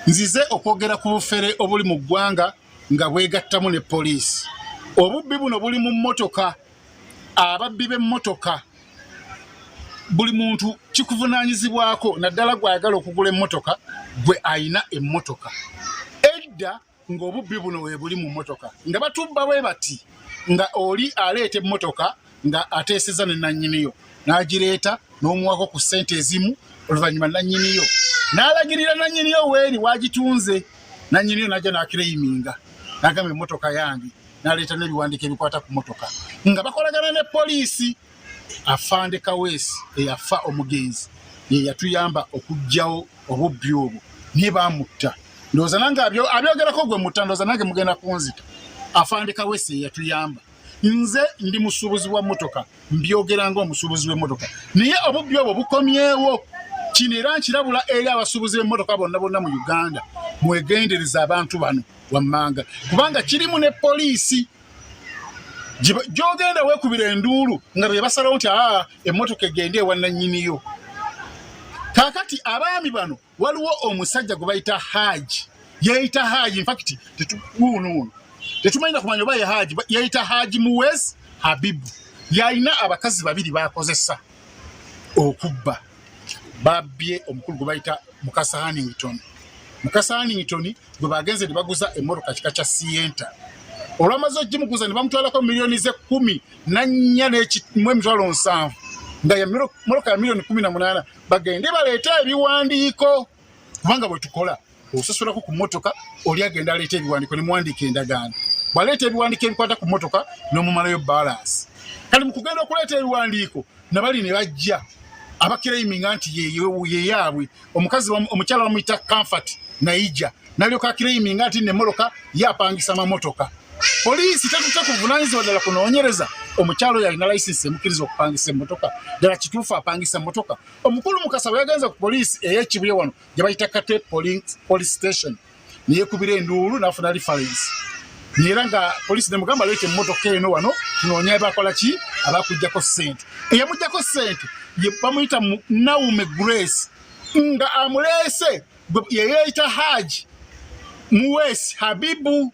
nzize okwogera ku bufere obuli mu ggwanga nga bwegattamu ne poliisi. Obubbi buno buli mu mmotoka, ababbi b'emmotoka. Buli muntu kikuvunaanyizibwako naddala gw'ayagala okugula emmotoka gwe ayina emmotoka. Edda ng'obubbi buno we buli mu mmotoka nga batubba bwe bati nga oli aleeta emmotoka nga ateeseza ne nannyiniyo n'agireeta n'omuwako ku ssente ezimu, oluvannyuma nannyiniyo n'alagirira nannyiniyo weeri waagitunze. Nannyiniyo n'ajja n'akireyiminga n'agamba emmotoka yange, n'aleeta n'ebiwandiiko ebikwata ku mmotoka nga bakolagana ne poliisi. Afande Kaweesi eyafa omugenzi ye yatuyamba okuggyawo obubbi obwo naye baamutta. Ndowooza nange abyogerako gwe mutta, ndowooza nange mugenda kunzita. Afande Kaweesi ye yatuyamba. Nze ndi musuubuzi wa mmotoka, mbyogera ng'omusuubuzi w'emmotoka, naye obubbi obwo bukomyewo. Kino era nkirabula eri abasuubuzi b'emmotoka bonna mu Uganda, mwegendereza abantu bano wammanga, kubanga kirimu ne poliisi gy'ogenda weekubira enduulu nga be basalawo nti emmotoka egende ewa nannyiniyo. Kaakati abaami bano waliwo omusajja gwe bayita Haaji, yeeyita Haaji, infacti tetumanyi kumanya oba ye Haaji, yeeyita Haaji Muwezi Habibu. Yalina abakazi babiri bakozesa okubba. Babbye omukulu gwe bayita Mukasa Hannington. Mukasa Hannington gwe bagenze ne baguza emmotoka kika kya Sienta. Olwamaze ogimuguza ne bamutwalako milioni ze 14,700 nga ya mmotoka ya milioni 18. Bagende baleete ebiwandiiko, kubanga bwe tukola ososolako ku mmotoka, oli agenda aleeta ebiwandiiko ne muwandiika endagaano. Bwaleeta ebiwandiiko ebikwata ku mmotoka n'omumalayo balance. Kale mu kugenda okuleeta ebiwandiiko nabali ne bajja abakireyiminga nti ye yaabwe. Omukyala bamuyita Comfort Naija n'alyoka akireyiminga nti n'emmotoka yapangisa amamotoka. Poliisi tetutte kuvunaanyizibwa ddala kunoonyereza omukyalo oyo alina layisinsi emukkiriza okupangisa emmotoka, ddala kituufu apangisa emmotoka. Omukulu Mukasa bwe yagenze ku poliisi ey'Ekibuye wano gye bayita Kate Police Station ne yeekubira enduulu n'afuna reference. Era nga poliisi ne mugamba leeta emmotoka eno wano tunoonye bakola ki, abakuggyako ssente. Eyamuggyako ssente bamuyita Naume Grace nga amuleese ye yeeyita Haaji Muwezi Habibu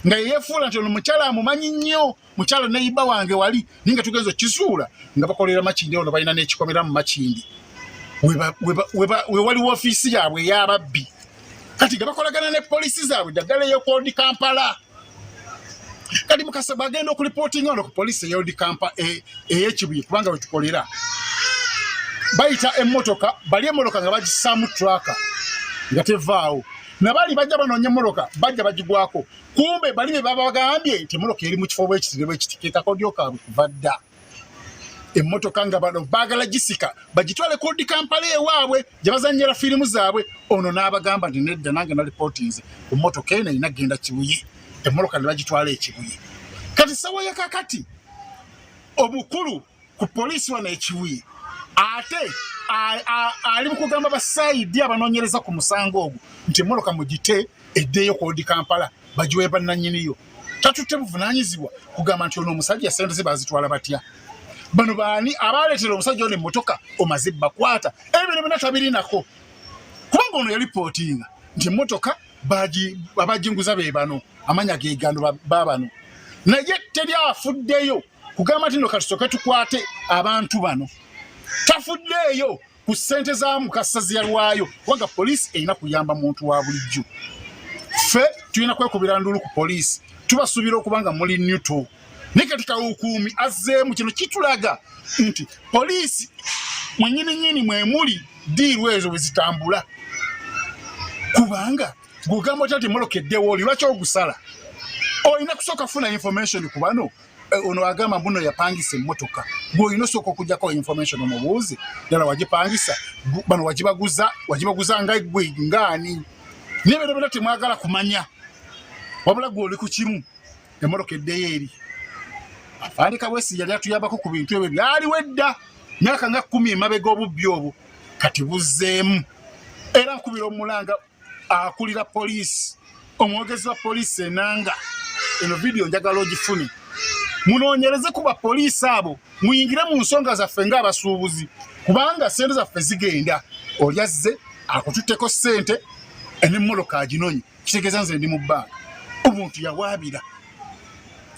nga yeefuula nti ono mukyala amumanyi nnyo, mukyala neyiba wange wali naye nga tugenza okkizuula nga bakolera Makindi ono balina n'ekikomera mu Makindi we waliwo ofiisi yaabwe ey'ababbi. Kati nga bakolagana ne poliisi zaabwe ddagala ey'okwodi Kampala. Kati Mukasa bagenda okulipootinga ono ku poliisi ey'odi Kampala ey'Ekibuye, kubanga we tukolera bayita emmotoka, bali emmotoka nga bagisaamu traka nga tevaawo. Nabali bajja banoonya emmotoka bajja bagigwako, kumbe bali be babagambye nti emmotoka eri mu kifo bwekiti kekakodyo kaabwe kuva dda. Emmotoka nga bano baagala gisika bagitwale kodi Kampala ewaabwe gye bazannyira firimu zaabwe. Ono n'abagamba nti nedda nange nalipootinze ku mmotoka eno erina genda Kibuye, emmotoka ne bagitwala Ekibuye. Kati ssawa ya kakati omukulu ku poliisi wano Ekibuye ate ali mu kugamba basayidi abanoonyereza ku musango ogwo nti emmotoka mugite eddeeyo kodi Kampala bagiwe bannannyiniyo. Tatutte buvunaanyizibwa kugamba nti ono omusajja ssente ze bazitwala batya. Bano baani abaleetera omusajja ono emmotoka omaze bakwata ebintu byonna tabirinako, kubanga ono yalipootinga nti emmotoka abajinguza be bano, amanya geegando babano, naye teri afuddeyo kugamba nti no katusooke tukwate abantu bano. Tafuddeeyo ku ssente za Mukasa ze yalwayo, kubanga poliisi erina kuyamba muntu wa bulijjo. Ffe tulina kwekubira nduulu ku poliisi, tubasuubira okubanga muli neutral. Naye kati Kawukuumi azzeemu, kino kitulaga nti poliisi mwennyininyini mwemuli diiru ezo bwe zitambula. Kubanga gugamba otya nti emmotoka eddewo oli lwaki ogusala? Olina kusooka funa information ku bano. Ono agamba mbuno yapangisa emmotoka, gwe olina osooka okugyako information omubuuze ddala wagipangisa, bano wagibaguza nga gwe ngaani. Naye bino byonna temwagala kumanya, wabula gwe oli ku kimu, emmotoka eddeyo eri. Afande Kaweesi yali atuyambako ku bintu ebyo byaliwo edda myaka nga 10 emabega obubbi obwo, kati buzzeemu. Era nkubira omulanga akulira poliisi, omwogezi wa poliisi Enanga, eno vidiyo njagala ogifune munoonyereze ku bapoliisi abo, muyingire mu nsonga zaffe ng'abasuubuzi, kubanga ssente zaffe zigenda. Oli azze akututteko ssente n'emmoloka aginonye kitegeeza nze ndi mu bbanga omuntu yawaabira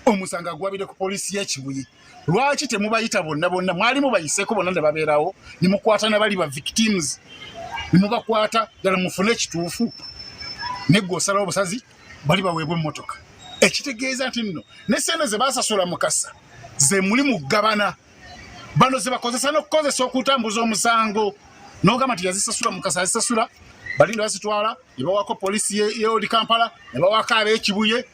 omusanga gwabire ku poliisi y'ekibuye lwaki temubayita bonna mwali mubayiseeko bonna ne babeerawo ne mukwata nabali ba victims ne mubakwata ddala mufune ekituufu neggwe osalawo obusazi bali baweebwa emmotoka ekitegeeza nti nno ne sente ze baasasula mukasa ze muli mugabana bano ze bakozesa n'okukozesa okutambuza omusango n'ogamba nti yazisasula mukasa yazisasula bali ne bazitwala ne bawako poliisi y'oli Kampala ne bawako ab'ekibuye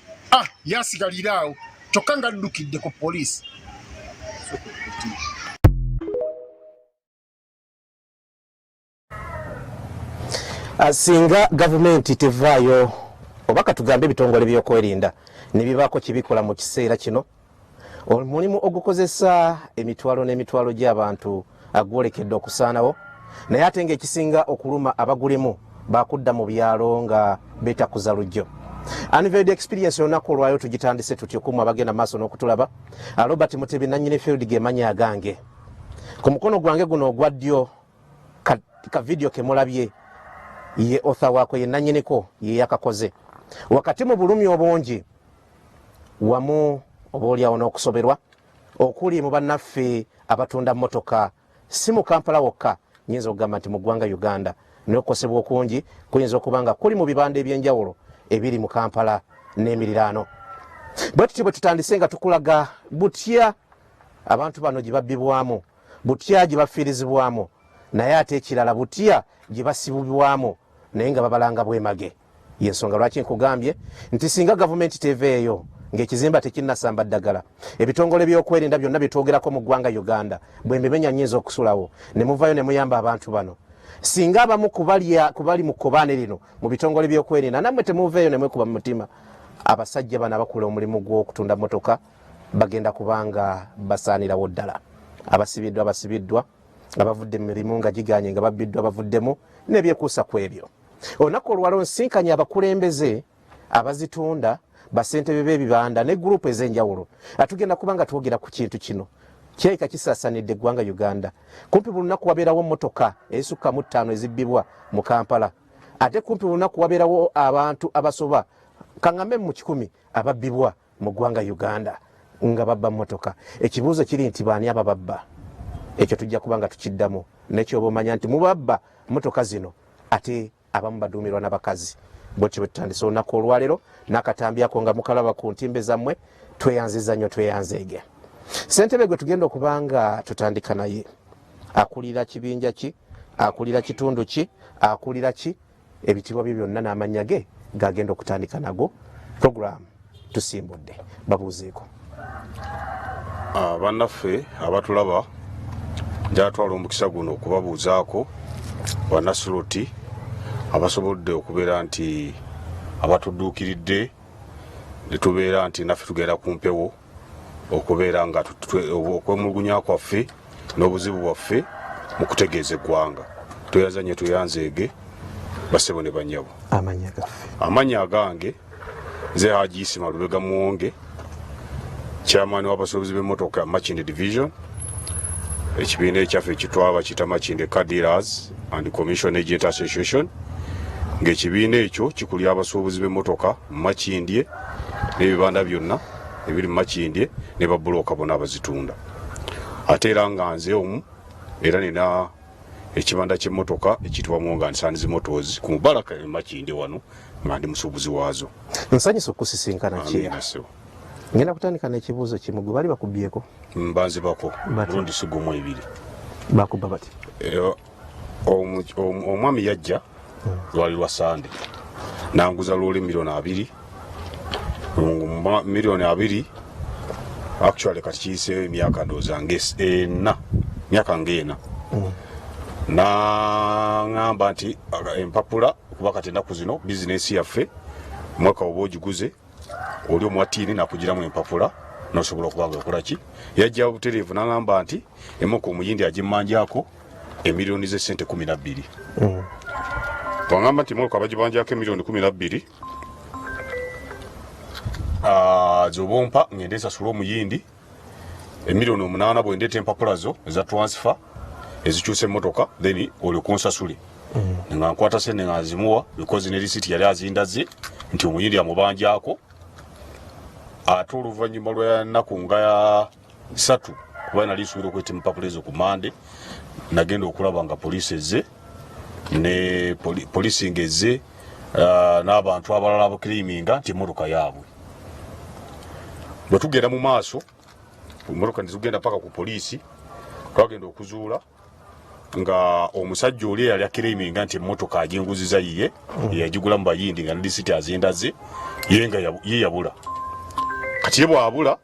yasigalira awo kyokka nga ddukidde ku poliisi. Singa gavumenti tevaayo oba katugambe ebitongole by'okwerinda ne bibaako kibikola mu kiseera kino omulimu ogukozesa emitwalo n'emitwalo gy'abantu agwolekedde okusaanawo naye ate ng'ekisinga okuluma abagulimu bakudda mu byalo nga beetakuza lujjo. Unveiled Experience olunaku olwayo tugitandise tutyo kumu abagenda maaso n'okutulaba. Robert Mutebi nannyini field ge manya agange. Ku mukono gwange guno ogwa ddyo ka video ke mulabye ye author wako ye nannyiniko ye yakakoze. Wakati mu bulumi obungi wamu oboolyawo n'okusoberwa okuli mu bannaffe abatunda mmotoka si mu Kampala wokka nyinza okugamba nti mu ggwanga Uganda n'okukosebwa okungi kuyinza okuba nga kuli mu bibanda eby'enjawulo ebiri mu Kampala n'emiriraano. Bwe tutyo bwe tutandise nga tukulaga butya abantu bano gye babbibwamu, butya gye bafiirizibwamu, naye ate ekirala butya gye basibibwamu naye nga babalanga bwemage. Y'ensonga lwaki nkugambye nti singa gavumenti teveeyo ng'ekizimba tekinnasamba ddagala, ebitongole by'okwerinda byonna byetwogerako mu ggwanga Uganda bwe mbimenya nnyinza okusulawo ne muvaayo ne muyamba abantu bano. Singa abamu kubali mu kkobaane lino mu bitongole by'okwerinda nammwe temuveeyo ne mwekuba mu mutima, abasajja bano abakola omulimu gw'okutunda mmotoka bagenda kubanga basaanirawo ddala. Abasibiddwa abavudde mu mirimu nga giganye nga babbiddwa bavuddemu n'ebyekuusa ku ebyo. Olunaku olwalwo nsinkanye abakulembeze abazitunda basentebe b'ebibanda ne gurupu ez'enjawulo atugenda kubanga twogera ku kintu kino kyeka kisaasanidde eggwanga Uganda. Kumpi buli lunaku wabeerawo mmotoka ezisukka mu 5 ezibbibwa mu Kampala, ate kumpi buli lunaku wabeerawo abantu abasoba kaŋŋambe mu 100 ababbibwa mu ggwanga Uganda nga babba mmotoka. Ekibuuzo kiri nti baani abababba? Ekyo tujja kubanga tukiddamu nekyoba omanya nti mubabba mmotoka zino ate abamu baduumirwa n'abakazi. Bwetyo bwe tutandise olunaku olwaleero n'akatambi ako nga mukalaba ku ntimbe zammwe tweyanziza nnyo tweyanzeege. Ssentebe gwe tugenda okubanga tutandika naye akulira kibinja ki, akulira kitundu ki, akulira ki, ebitibwa bye byonna n'amannya ge gagenda okutandika nago. Program tusimbudde babuuzeeko. Bannaffe abatulaba njatwala omukisa guno okubabuuzaako bannasuluti abasobodde okubeera nti abatudduukiridde ne tubeera nti naffe tugenda ku mpewo okubeera nga okwemulugunya kwaffe n'obuzibu bwaffe mu kutegeeza eggwanga. Tweyanzanye tweyanzeege basebo ne bannyabo. Amannya agange nze Haji Isima Lubega Muwonge, chairman w'abasuubuzi b'emmotoka Makinde Division. Ekibiina ekyaffe ekitwaba kita Makinde Car Dealers and Commission Agent Association. Ng'ekibiina ekyo kikulya abasuubuzi b'emmotoka Makindye n'ebibanda byonna ebiri Makindye ne babbulooka bonna abazitunda. Ate era nga nze omu era nina ekibanda ky'emmotoka ekitibwa Mwonga Nsanizi Motors ku Mubaraka Makindye wano nga ndi musuubuzi waazo. Nsanyusa okusisinkana kyeya. Ngenda kutandika n'ekibuuzo kimu gwe bali bakubbyeko? Mbanzibako mulundi sigumu 2. Bakubba bati? Omwami yajja lwali lwa Sande nanguza loole $2 million. Actually kati kiyiseeyo emyaka ndowooza myaka ng'ena. Naŋŋamba nti empapula kuba kati ennaku zino bizinesi yaffe mwaka oba ogiguze oli omwatiini nakugiramu empapula nosobola okubanga okola ki. Yajja butereevu naŋŋamba nti emmotoka omuyindi agimmanjaako emiliyoni z'essente 12. Twaŋŋamba nti emmotoka bagibanjaako emiliyoni 12 z'obompa ngende nsasula omuyindi emiliyoni 8 bwe ndeeta empapula zo eza transfer ezikyusa emmotoka then olyoka onsasule nga nkwata sente nga nzimuwa because ne receipt yali azindaze nti omuyindi amubanjako ate oluvannyuma lwa nnaku nga ya 3 kuba nali nsuubira okweta empapula ezo ku Mande nagenda okulaba nga poliisi ezze ne poliisi ngezze n'abantu abalala abakiriminga nti emmotoka yaabwe bwe tugenda mu maaso emmotoka nezigenda paka ku poliisi twagenda okuzuula nga omusajja oli yali akiriminga nti emmotoka aginguziza yiye yagigula mu bayindi nga nedisiti azindaze ye nga ye yabula kati ye bwabula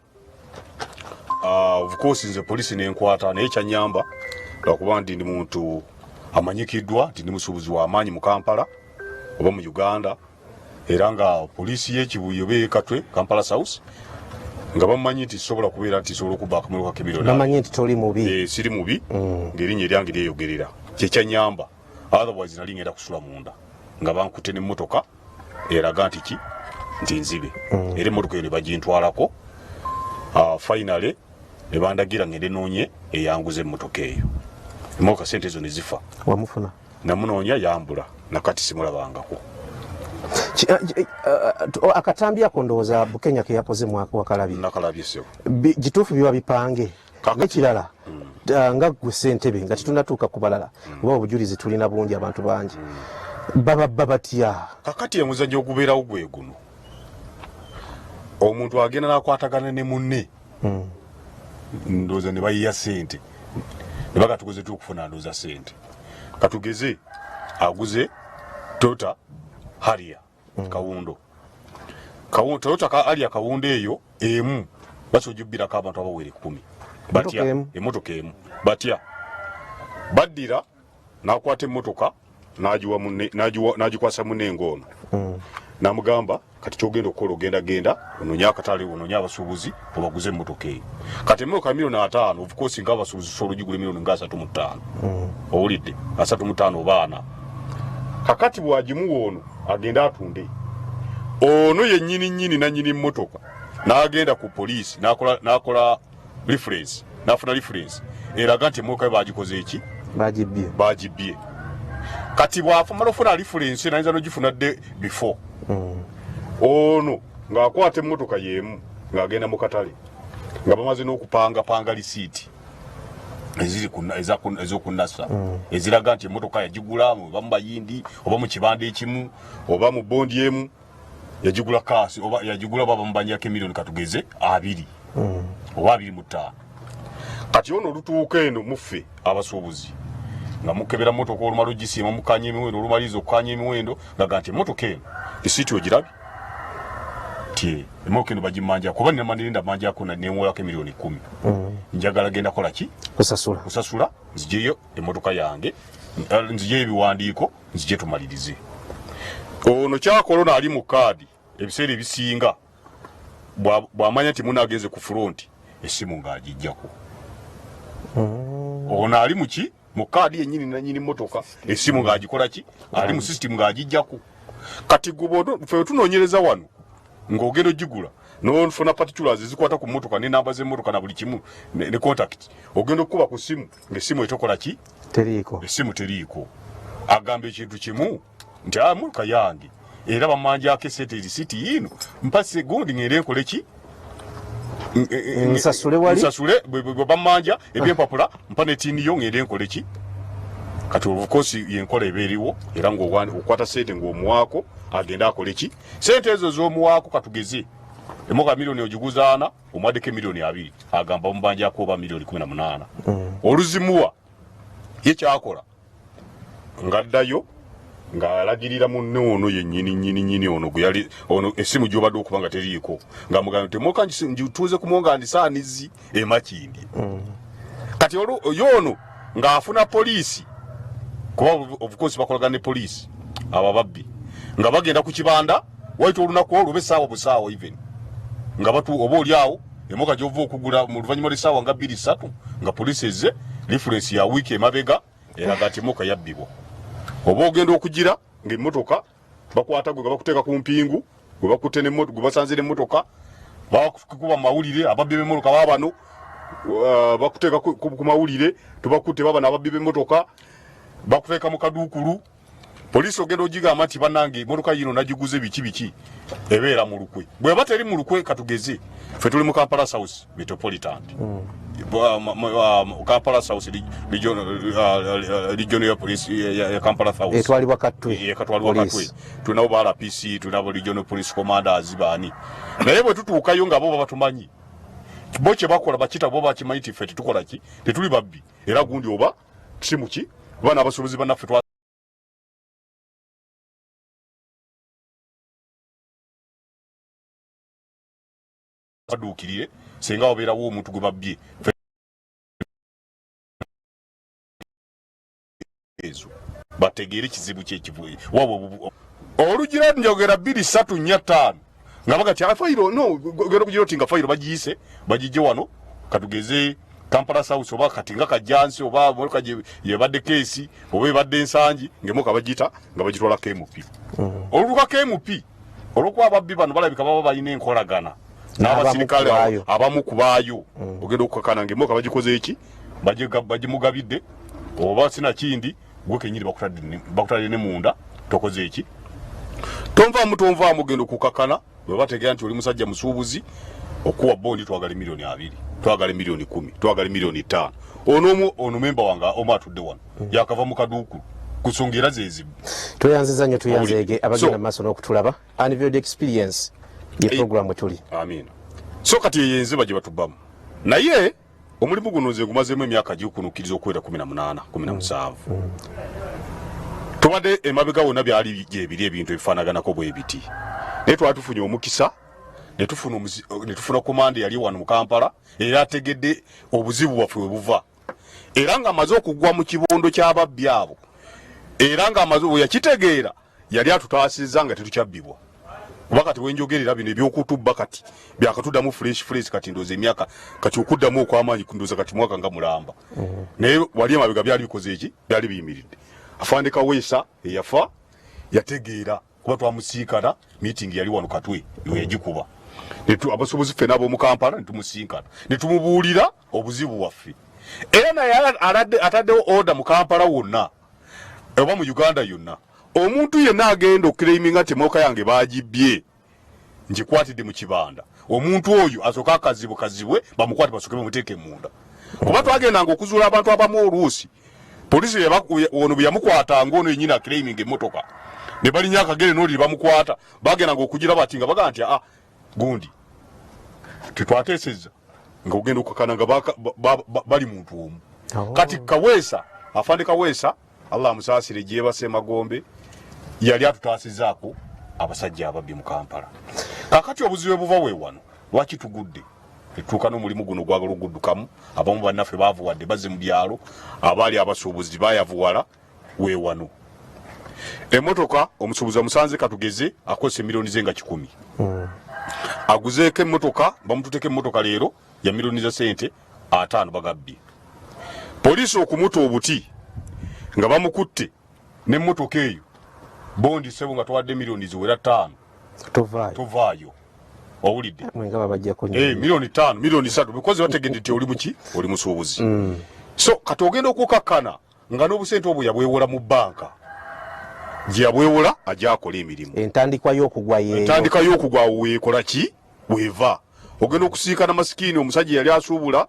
of course nze poliisi nenkwata naye kyanyamba lwakuba ndi muntu amanyikiddwa nti ndi musuubuzi w'amaanyi mu Kampala oba mu Uganda era nga poliisi y'ekibuye beekatwe Kampala South nga bamanyi nti sobola kubeera nti sobola okuba akamotoka k'emiliyoni bamanyi nti toli mubi siri mubi ng'erinnya eryange lyeyogerera kyekyanyamba otherwise nali ngenda kusula munda nga bankute n'emmotoka eraga nti ki nti nzibe era emmotoka eyo ne bagintwalako finally ne bandagira ngende noonye eyanguza emmotoka eyo emmotoka sente ezo ne zifa wamufuna namunoonya yambula nakati simulabangako akatambi ako ndowooza Bukenya ke yakoze wakalabye nakalabye sewo gituufu biba bipange n'ekirala nga gwe ssentebe nga tetunatuuka ku balala oba obujulizi tulina bungi abantu bangi baba batya kakati emuzannyo ogubeerawo gwe guno omuntu agenda n'akwatagana ne munne ndowooza ne bayiya ssente ne bakatugoze tukufuna ndowooza ssente katugeze aguze Toyota Harrier Kawundo Toyota Harrier Kawundo eyo emu basojjubbirako abantu abawere 10 batya emmotoka emu batya baddira n'akwata emmotoka n'agikwasa munne ng'ono n'amugamba kati kyogenda okukola ogenda onoonya akatale onoonya abasuubuzi obaguze emmotoka eyo kati emmotoka miliyoni 5 of course nga abasuubuzi sobola ogigula miliyoni nga 35 owulidde 35 oba 4 kakati bwagimuwa ono agenda atunde ono yennyini nannyini emmotoka n'agenda ku poliisi n'akola reference n'afuna reference eraga nti emmotoka bagikoze eki bagibbye kati bw'afumala ofuna reference nayinza n'ogifuna dde before ono ng'akwata emmotoka y'emu ng'agenda mu katale nga bamaze n'okupangapanga lisiiti ez'okunnasa eziraga nti emmotoka yagigula oba mu bayindi oba mu kibanda ekimu oba mu bondi emu yagigula kaasi oba yagigula baba mubanjako emiliyoni katugeze 2 oba 25 kati ono olutuuka eno muffe abasuubuzi nga mukebera mmotoka olumala ogisiima mukanya emiwendo olumaliza okukanya emiwendo ngaga nti emmotoka eno lisiiti ogirabye ti emmotoka eno bagimanja kuba ninamandirinda manjako nenwolako emiliyoni 10 njagala genda kola ki kusasula nzijeyo emmotoka yange nzijeyo ebiwandiiko nzije tumalirize ono kyakola ali mu kaadi ebiseera ebisinga bw'amanya nti munageze ku front essimu ng'agijjako ono ali muki mu kaadi yennyini nannyini mmotoka essimu ng'agikola ki ali mu system ng'agijjako kati gwe tunoonyereza wano ng'ogenda ogigula n'ofuna particulars ezikwata ku mmotoka n'enamba z'emmotoka na buli kimu ne contact ogenda okukuba ku ssimu ng'essimu etokola ki essimu teriiko agamba ekintu kimu nti mmotoka yange era bamanjako esente erisiti yino mpase gundi ng'era enkole ki nsasule bwe bamanja ebyempapula mpa netiniyo ng'era enkole ki kati obukosi yenkola ebeeriwo era ng'okwata sente ng'omuwaako agenda akole ki sente ezo z'omuwaako katugeze emmotoka miliyoni ogiguza 4 omwaddeko emiliyoni 2 agamba omubanjako oba miliyoni 18 oluzimuwa ye kyakola ng'addayo ng'alagirira munne ono yennyini ono gwe yali ono essimu gy'obadde okuba nga teriiko ng'amugamba nti emmotoka ngituuze ku mwonga ndisaanizi emakindi kati yono ng'afuna poliisi kuba obukozi bakolagana ne poliisi abababbi nga bagenda ku kibanda waita olunaku olwo besaawa busaawa even nga batu oba oli awo emmotoka gy'ova okugula mu luvannyuma lw'essaawa nga 2-3 nga poliisi ezze reference ya wiiki emabega eraga nti emmotoka yabbibwa oba ogenda okugira ng'emmotoka bakwata gwe nga bakuteeka ku mpingu gwe basanze n'emmotoka bakuba mu mawulire ababbi b'emmotoka baabano bakuteeka ku mawulire tubakutte babano ababbi b'emmotoka bakuteeka mu kaduukulu Police ogenda ogigamba nti bannange mmotoka yino nagiguze biki ebeera mu lukwe bwe bateri mu lukwe katugeze ffe tuli mu Kampala South Metropolitan Kampala South Regional Police ya Kampala South etwalibwa Katwe tunabo ba RPC tunabo Regional Police Commanders baani naye bwe tutuukayo nga bo batumanyi bo kye bakola bakita bo bakimanyi ti ffe tetukola ki tetuli babbi era gundi oba simuki bana abasuubuzi bannaffe badukirire senga obeerawo omuntu gwe babbye ezo bategeere kizibu kyekivuye wabo olugira njogera 2-3-4-5 nga bagati afayiro no gero bugiro tinga fayiro bagiyise bagijje wano katugeze Kampala South oba katinga kajansi oba moluka ye badde case oba ebadde ensangi ngemoka bagita nga bagitwala KMP oluka KMP olukwa ababbi bano balabika baba bayina enkolagana n'abasirikale abamu kubaayo ogenda okukakana ngemoka bagikoze eki bagimugabidde oba sina kindi gwe kenyiri bakutadde ne munda tokoze eki tonva mugendo kukakana bwe bategera nti oli musajja musuubuzi okuwa bondi twagala milioni 2 twagala milioni 10 twagala milioni 5 ono memba wanga omatudde wano yakava mu kaduuku kusongira zezibu tuyanziza nnyo tuyanzege abagenda maaso n'okutulaba Unveiled Experience ye program tuli amina so kati yenze baje batubamu naye omulimu guno nze gumazeemu emyaka gikunukiriza okwera 18-17 tubadde emabega wonna byali ebiri ebintu ebifaanaganako bwe biti naye twatufunye omukisa netufuna komanda yali wano mu Kampala era ategedde obuzibu bwaffe we buva era nga amaze okugwa mu kibondo ky'ababbi abo era nga amaze yakitegeera yali atutaasizza nga tetukyabbibwa bakati wenjogerera bino ebyokutubba kati byakatuddamu fresh kati ndoze emyaka kati okuddamu okw'amaanyi kundoza kati mwaka nga mulamba naye wali emabega byali bikoze eki byali biyimiridde afande Kaweesa eyafa yategeera kuba twamusinkana meeting yali wano Katwe yagikuba abasuubuzi ffena ab'omu Kampala netumusinkana netumubuulira obuzibu waffe era naye ataddewo order mu Kampala wonna oba mu Uganda yonna omuntu yenna agenda okuclaiminga nti mmotoka yange bagibbye ngikwatidde mu kibanda omuntu oyo asooka kazibwe bamukwate basooke bamuteeke munda kuba twagendanga okuzuula abantu abamu oluusi polisi ono bwe yamukwatanga ono yennyini aclaiming emmotoka ne balinnya akagere n'oli bamukwata bagendanga okugira bati nga bagamba nti gundi tetwateesezza nga ogenda okukakana nga bali muntu omu kati Kaweesa afande Kaweesa Allah amusaasire gye base Magombe yali atutaasizaako abasajja ababbi mu Kampala kakati obuzibu buva we wano lwaki tugudde etuuka n'omulimu guno gwagala oguddukamu abamu bannaffe baavuwadde bazze mu byalo abaali abasuubuzi bayavuwala we wano emmotoka omusuubuzi amusanze katugeze akozesa milioni ze nga 10 aguzeeko emmotoka bamututeko emmotoka leero ya milioni za sente 5 bagabbye poliisi okumuta obuti nga bamukutte n'emmotoka eyo bondi sebo nga twadde milioni ziwera 5 tovaayo owulidde milioni 5 milioni 3 because bategedde nti oli muki oli musuubuzi so kati ogenda okukakana nga n'obusente obwo yabwewola mu banka gye yabwewola ajja akola emirimu entandikwa y'okugwa weekola ki weeva ogenda okusiikana masikini omusajja yali asuubula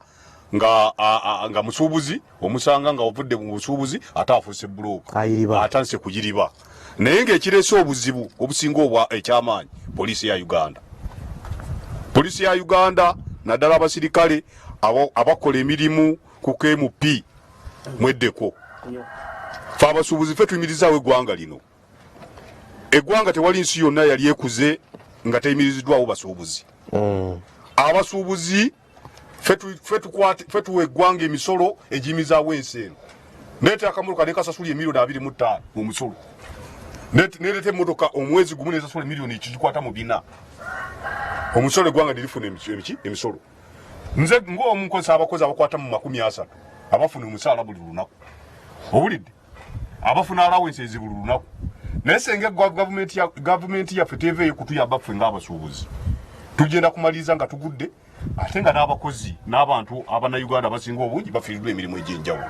nga musuubuzi omusanga nga ovudde mu busuubuzi ate afuuse bulooka atandise kugiriba naye ng'ekireese obuzibu obusinga obwa ekyamaanyi poliisi ya Uganda naddala abasirikale abakola emirimu ku KMP mweddeko fe abasuubuzi fe tuyimirizaawo eggwanga lino eggwanga tewali nsi yonna yali ekuze nga teyimiriziddwawo basuubuzi abasuubuzi fe tuwa eggwanga emisolo egiyimizaawo ensi eno neeta akamotoka nekasasula emilioni 25 mu musolo nereeta emmotoka omwezi gumu nesasula emilioni ekigikwata mu 4 omusolo eggwanga lirifuna emisolo nze ng'omu nkozesa abakozi abakwata mu 30 abafuna omusaala buli lunaku owulidde abafuna allowances buli lunaku naye senga gavumenti yaffe teveeyo kutuyamba ffe ng'abasuubuzi tugenda kumaliriza nga tugudde ate nga n'abakozi n'abantu abannayuganda abasinga obungi bafiiriddwa emirimu egy'enjawulo.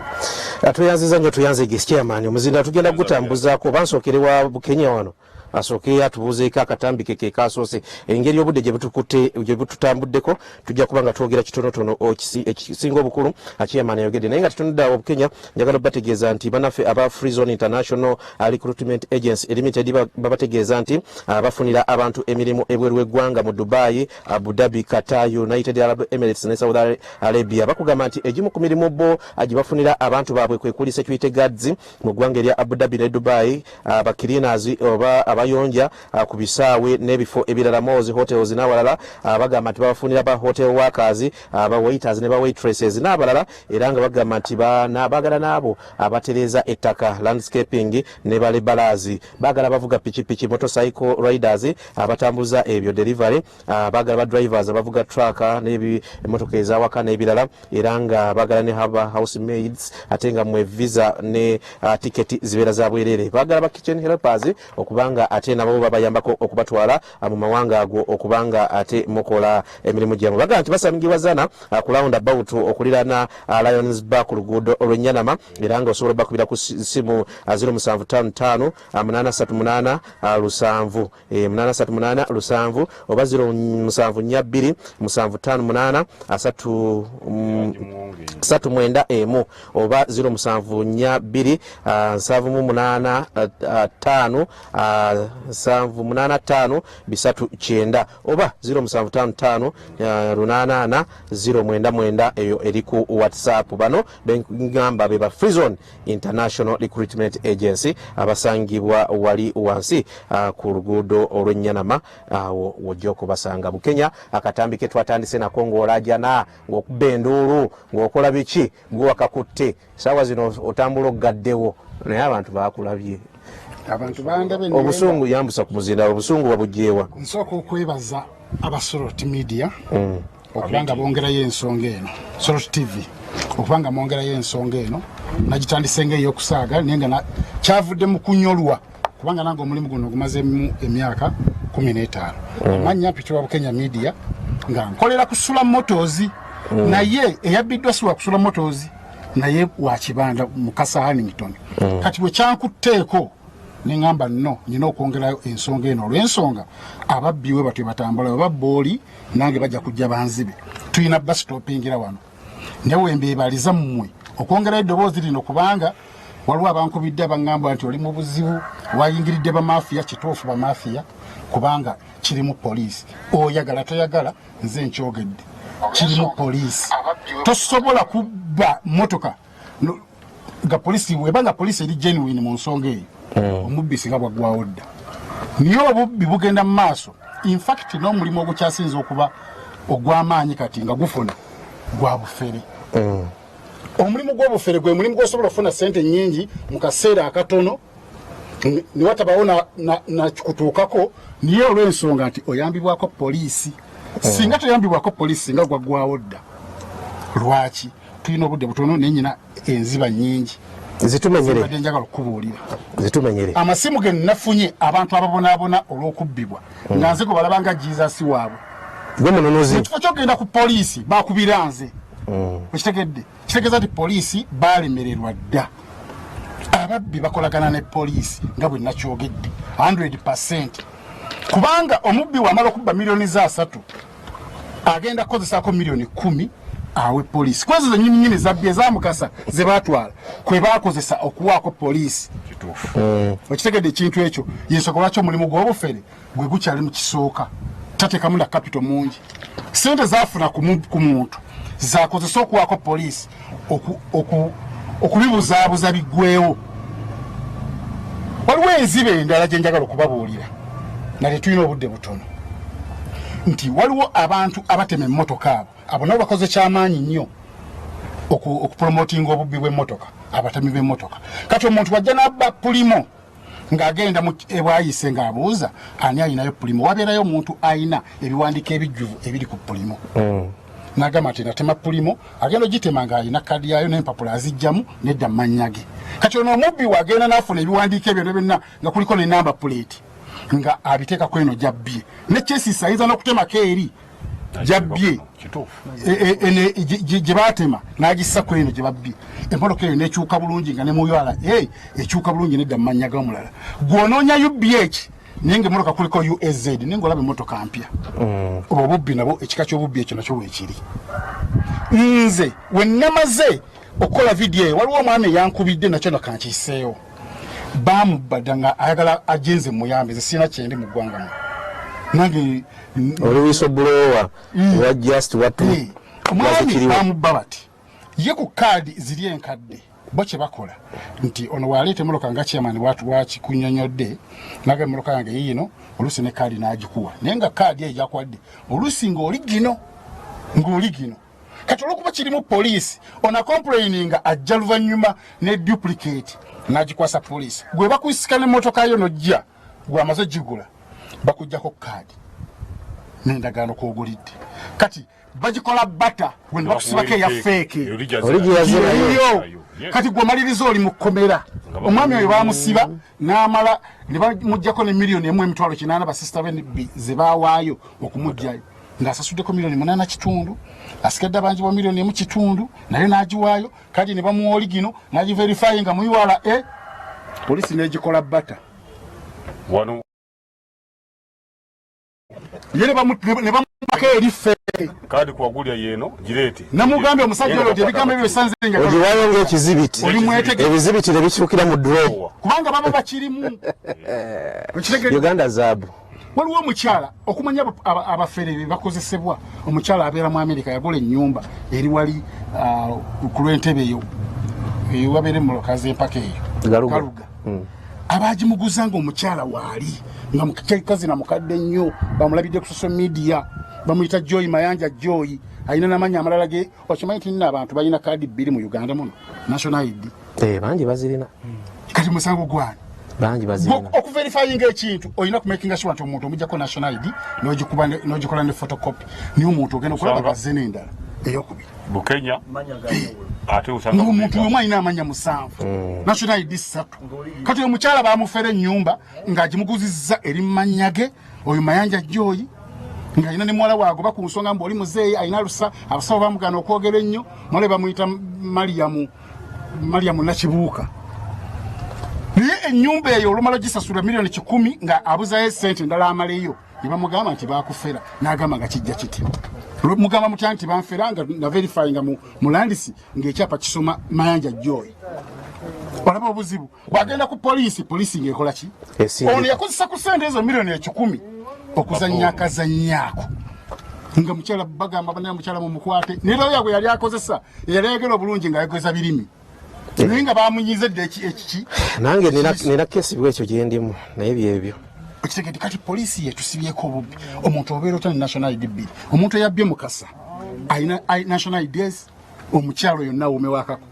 Tuyanziza nnyo tuyanze chairman omuzinda tugenda gutambuzaako bansokere wa Bukenya wano asooke atubuuzeeko akatambi ke kasoose engeri obudde gye bututambuddeko tujja kuba nga twogera kitonotono ekisinga obukulu chairman ayogedde naye nga tutunudde awo Bukenya njagala bategeeza nti banaffe aba Free Zone International Recruitment Agency Limited babategeeza nti bafunira abantu emirimu ebweru w'eggwanga mu Dubai, Abu Dhabi, Qatar, United Arab Emirates ne Saudi Arabia. Bakugamba nti egimu ku mirimu bo gye bafunira abantu baabwe kwe kuli security guards mu ggwanga erya Abu Dhabi ne Dubai, abakirinas oba abayonja ku bisaawe n'ebifo ebirala mozi hotels n'abalala. Bagamba nti babafunira ba hotel workers, aba waiters ne ba waitresses n'abalala, era nga bagamba nti baagala n'abo abatereza ettaka landscaping ne bale balazi, baagala bavuga pikipiki motorcycle riders abatambuza ebyo delivery, baagala ba drivers abavuga truck n'ebimotoka ezawaka n'ebirala, era nga baagala ne haba housemaids ate nga mwe visa ne ticket zibeera za bwerere, baagala ba kitchen helpers okubanga ate nabo babayambako okubatwala mu mawanga ago okubanga ate mukola emirimu gyabwe. Bagamba nti basangibwa zana ku round about okulirana Lions Bar ku luguudo olw'Ennyanama, era nga osobola bakubira ku simu 0755 838 7 838 7 oba 0742 758 391 oba 0742 785 785 339 oba 0755 888 099 eyo eri ku WhatsApp. Bano bengamba beba Free Zone International Recruitment Agency abasangibwa wali wansi ku luguudo olw'Ennyanama awo wojja okubasanga. Bukenya akatambi ke twatandise nako ng'olaajana ng'okuba enduulu ng'okola biki gwe wakakutte saawa zino otambula ogaddewo naye abantu baakulabye. Abantu bandabe obusungu yambusa ku muzinda obusungu wabugyewa. Nsooka okwebaza abasoroti media okubanga bongerayo ensonga eno, Soroti TV okubanga mwongerayo ensonga eno nagitandise ng'ey'okusaaga naye nga kyavudde mu kunyolwa kubanga nange omulimu guno gumazeemu emyaka 15. Amanya mpitibwa Bukenya media nga nkolera kusula motors naye eyabbiddwa si wa kusula motors naye wakibanda mu Kasahani. Kati bwe kyankutteeko nengamba no nina okwongerayo ensonga eno olw'ensonga ababbiwe batwe batambula oba booli nange bajja kujja banzibe tulina bus stoppingira wano newe mbeebaliza mmwe okwongerayo eddoboozi lino kubanga waliwo abankubidde abangamba nti oli mu buzibu wayingiridde bamafiya. Kituufu bamafiya kubanga kirimu poliisi, oyagala toyagala nze nkyogedde kirimu poliisi. Tosobola kubba motoka nga poliisi webanga poliisi eri genuine mu nsonga eyo omubbi singa bwaggwawo dda niye obubbi bugenda mu maaso. In fact n'omulimu ogukyasinza okuba ogw'amaanyi kati nga gufuna gwa bufere. Omulimu gw'obufere gwe mulimu gw'osobola okufuna ssente nnyingi mu kaseera akatono ne watabawo na kikutuukako niye olw'ensonga nti oyambibwako poliisi. Singa toyambibwako poliisi singa gwaggwawo dda. Lwaki? Tulina obudde butono naye nyina enziba nnyingi zitumenyere njagala okubuulira zitumenyere. Amasimu ge nafunye abantu ababonaabona olw'okubbibwa nga nze gwe balabanga Jesus waabwe gwe munonozi ekifo kyogenda ku poliisi baakubira nze ekitegedde kitegeeza nti poliisi baalemererwa dda. Ababbi bakolagana ne poliisi nga bwe nakyogedde 100% kubanga omubbi wamala okubba miliyoni za 3 agenda kukozesaako miliyoni 10 awe poliisi kwezo zenyini nyini zabbi ezamukasa ze batwala kwe bakozesa okuwaako poliisi. Okitegedde ekintu ekyo yensoko lwaki omulimu gw'obufere gwe gukyali mu kisooka tateekamu na kapito mungi. Sente zaafuna ku muntu zakozesa okuwaako poliisi okubibuzaabuza biggwewo. Waliwo enziba endala gye njagala okubabuulira nale tulina obudde butono nti waliwo abantu abatema emmotoka abo nabo bakoze kyamaanyi nnyo okupromotinga obubbi bw'emmotoka abatemi b'emmotoka. Kati omuntu wajja n'abba pulimo ng'agenda ebwayise ng'abuuza ani ayinayo pulimo, wabeerayo omuntu ayina ebiwandiiko ebijjuvu ebiri ku pulimo n'agamba nti natema pulimo agenda ogitema ng'ayina kadi yayo n'empapula azijjamu nedda mu mannya ge. Kati ono omubbi wagenda n'afuna ebiwandiiko ebyo byonna nga kuliko ne namba plate nga abiteeka ku eno gy'abbye ne kyesiisa ayinza n'okutemako eri jabbye gye baatema n'agissa ku eno gye babbye emmotoka eyo n'ekyuka bulungi nga ne muyala ekyuka bulungi nedda mu mannya g'omulala gw'onoonya UBH naye ng'emmotoka kuliko USZ naye ng'olaba emmotoka mpya oba obubbi nabo ekika ky'obubbi ekyo nakyo weekiri nze we namaze okukola vidiyo eyo waliwo omwami eyankubidde nakyo nakankiiseewo bamubadda nga ayagala agenze muyambe ze sirina kyendi mu ggwanga mu nange oli whistleblower wa just what omwami bamubba bati ye ku kaadi ziri enkadde bo kye bakola nti ono waleeta emmotoka nga chairman wakikunyonyodde naga emmotoka yange yiino oluusi ne kaadi n'agikuwa naye nga kaadi eyo gyakuwadde oluusi ng'oli gino kati olwokuba kirimu poliisi ona complaininga ajja luvannyuma ne duplicate n'agikwasa poliisi gwe bakwisika n'emmotoka yo nojja gwe amaze gigula bakujjako kaadi n'endagaano kwogulidde kati bagikola bata gwe bakusibako eya feeke kati gwemaliriza oli mu kkomera omwami oyo bamusiba n'amala ne bamuggyako ne miliyoni emu emitwalo 8 basisita be ze baawaayo okumugjayo ng'asasuddeko miliyoni 8.5 asigadde abangi wa miliyoni 1.5 naye n'agiwaayo kati ne bamuwa oli gino n'agiverifyi nga mu URA poliisi n'egikola bata ye ne bamubako eri feeke kadi kwagulya yeno girete namugambye omusajja oyo ebigambo ebyo bisanze nga ogiwayo ng'ekizibiti ebizibiti ne bikyukira mu draw kubanga baba bakirimu Uganda zaabu waliwo omukyala okumanya abafere be bakozesebwa omukyala abeera mu Amerika yagula ennyumba eri wali ku lw'entebe eyo wabeere mulokazi empaka eyo Galuga abagimuguza nga omukyala waali nga mukazi na mukadde nnyo bamulabidde ku social media bamuyita Joy Mayanja Joy alina n'amannya amalala ge okimanyi nti nina abantu balina kaadi 2 mu Uganda muno national ID bangi bazirina kati musango gwani bangi bazirina okuverifyinga ekintu olina kumakinga sure nti omuntu omujjako national ID n'ogikola ne photocopy niyo omuntu ogenda okulaba bazze n'endala eyokubiri Bukenya ate usanga omuntu omwe alina amanya 7 national ID 3 kati omukyala bamufera ennyumba ng'agimuguzizza eri mmannya ge oyo Mayanja Joy nga alina ne muwala waago baku nsonga mbu oli muzeeyi alina lusa abasawo bamugana okwogera ennyo mwale bamuyita Mariamu Nakibuuka naye ennyumba eyo olumala gisasula miliyoni 10 nga abuzayo sente endala amaleyo ne bamugamba nti bakufera n'agamba nga kijja kiti mugamba mutya nti banfera nga na verifyinga mu landisi ng'ekyapa kisoma Mayanja Joy olaba obuzibu bwagenda ku poliisi ng'ekola ki ono yakozesa ku sente ezo miliyoni 10 okuzannya akazannyaako nga mukyala bagamba banaye mukyala mumukwate nero yagwe yali akozesa yali ayogera obulungi ng'ayogeza birimi naye nga bamunyizedde ekiki nange nina kesi bwekyo gye ndimu naye byebyo okitegedde kati poliisi yetusibyeko obubbi omuntu obeera otali national ID 2 omuntu eyabbye mukasa alina national IDs omukyalo yonna awomewakako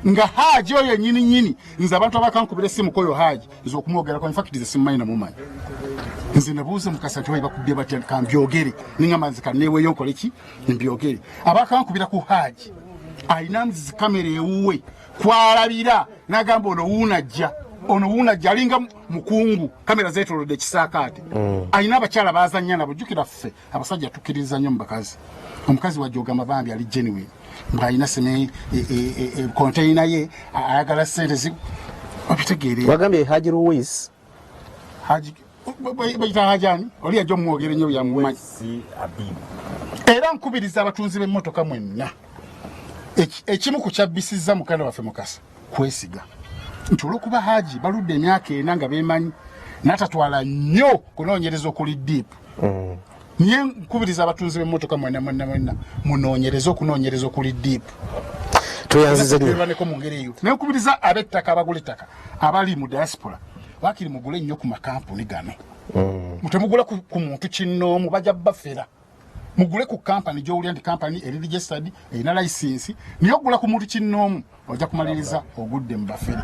nga Haji oyo nyini nze abantu abakankubira essimu koyo Haji nze okumwogerako in fact simumanyi namumanyi nze nabuuza mukasa nti bakubbye batya kambyogere ningamba nze kaneeweeyo nkole ki mbyogere abakankubira ku Haji alina nzi kamera ewuwe kwalabira n'agamba ono wuunajja alinga mukungu kamera zeetolodde ekisaakaate alina abakyala bazannya nabo jjukira ffe abasajja tukkiririza nnyo mu bakazi omukazi wajja ogamba bambi ali genuine mbw'alina seme konteyina ye ayagala sente obitegeere wagambye Haji Ruiz bayita Hajani oli yajja omwogere nnyo byamumanyi era nkubiriza abatunzi b'emmotoka mwenna ekimu ku kyabbisizza mukanda waffe mukasa kwesiga nti olwokuba Haji baludde emyaka 4 nga beemanyi n'atatwala nnyo kunoonyereza okuli diipu niye nkubiriza abatunzi b'emmotoka mwenna munoonyereza okunoonyereza okuli diipu tweyanzize nnyo mu ngeri eyo naye nkubiriza ab'ettaka abagula ettaka abali mu diaspora bakiri mugule nnyo ku makampuni gano mutemugula ku muntu kinnoomu bajja bafera mugule ku kampani gy'owulira nti kampani eri registered erina license niyo ogula ku muntu kinnoomu ojja kumaliriza ogudde mu bafere.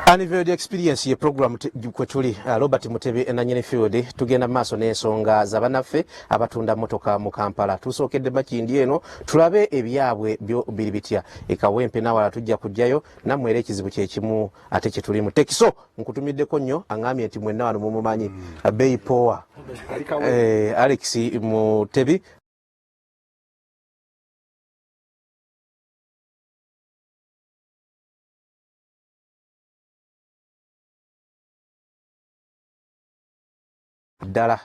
Unveiled Experience ye program kwe tuli Robert Mutebe na Field tugenda maaso n'ensonga z'abannaffe abatunda mmotoka mu Kampala. Tusookedde makindi eno tulabe ebyabwe byo biri bitya ekawempe nawala tujja kujjayo nammwe era ekizibu kye kimu ate kye tulimu tekiso nkutumiddeko nnyo aŋŋambye nti mwenna wano mumumanyi beeyi poa Alex Mutebi dala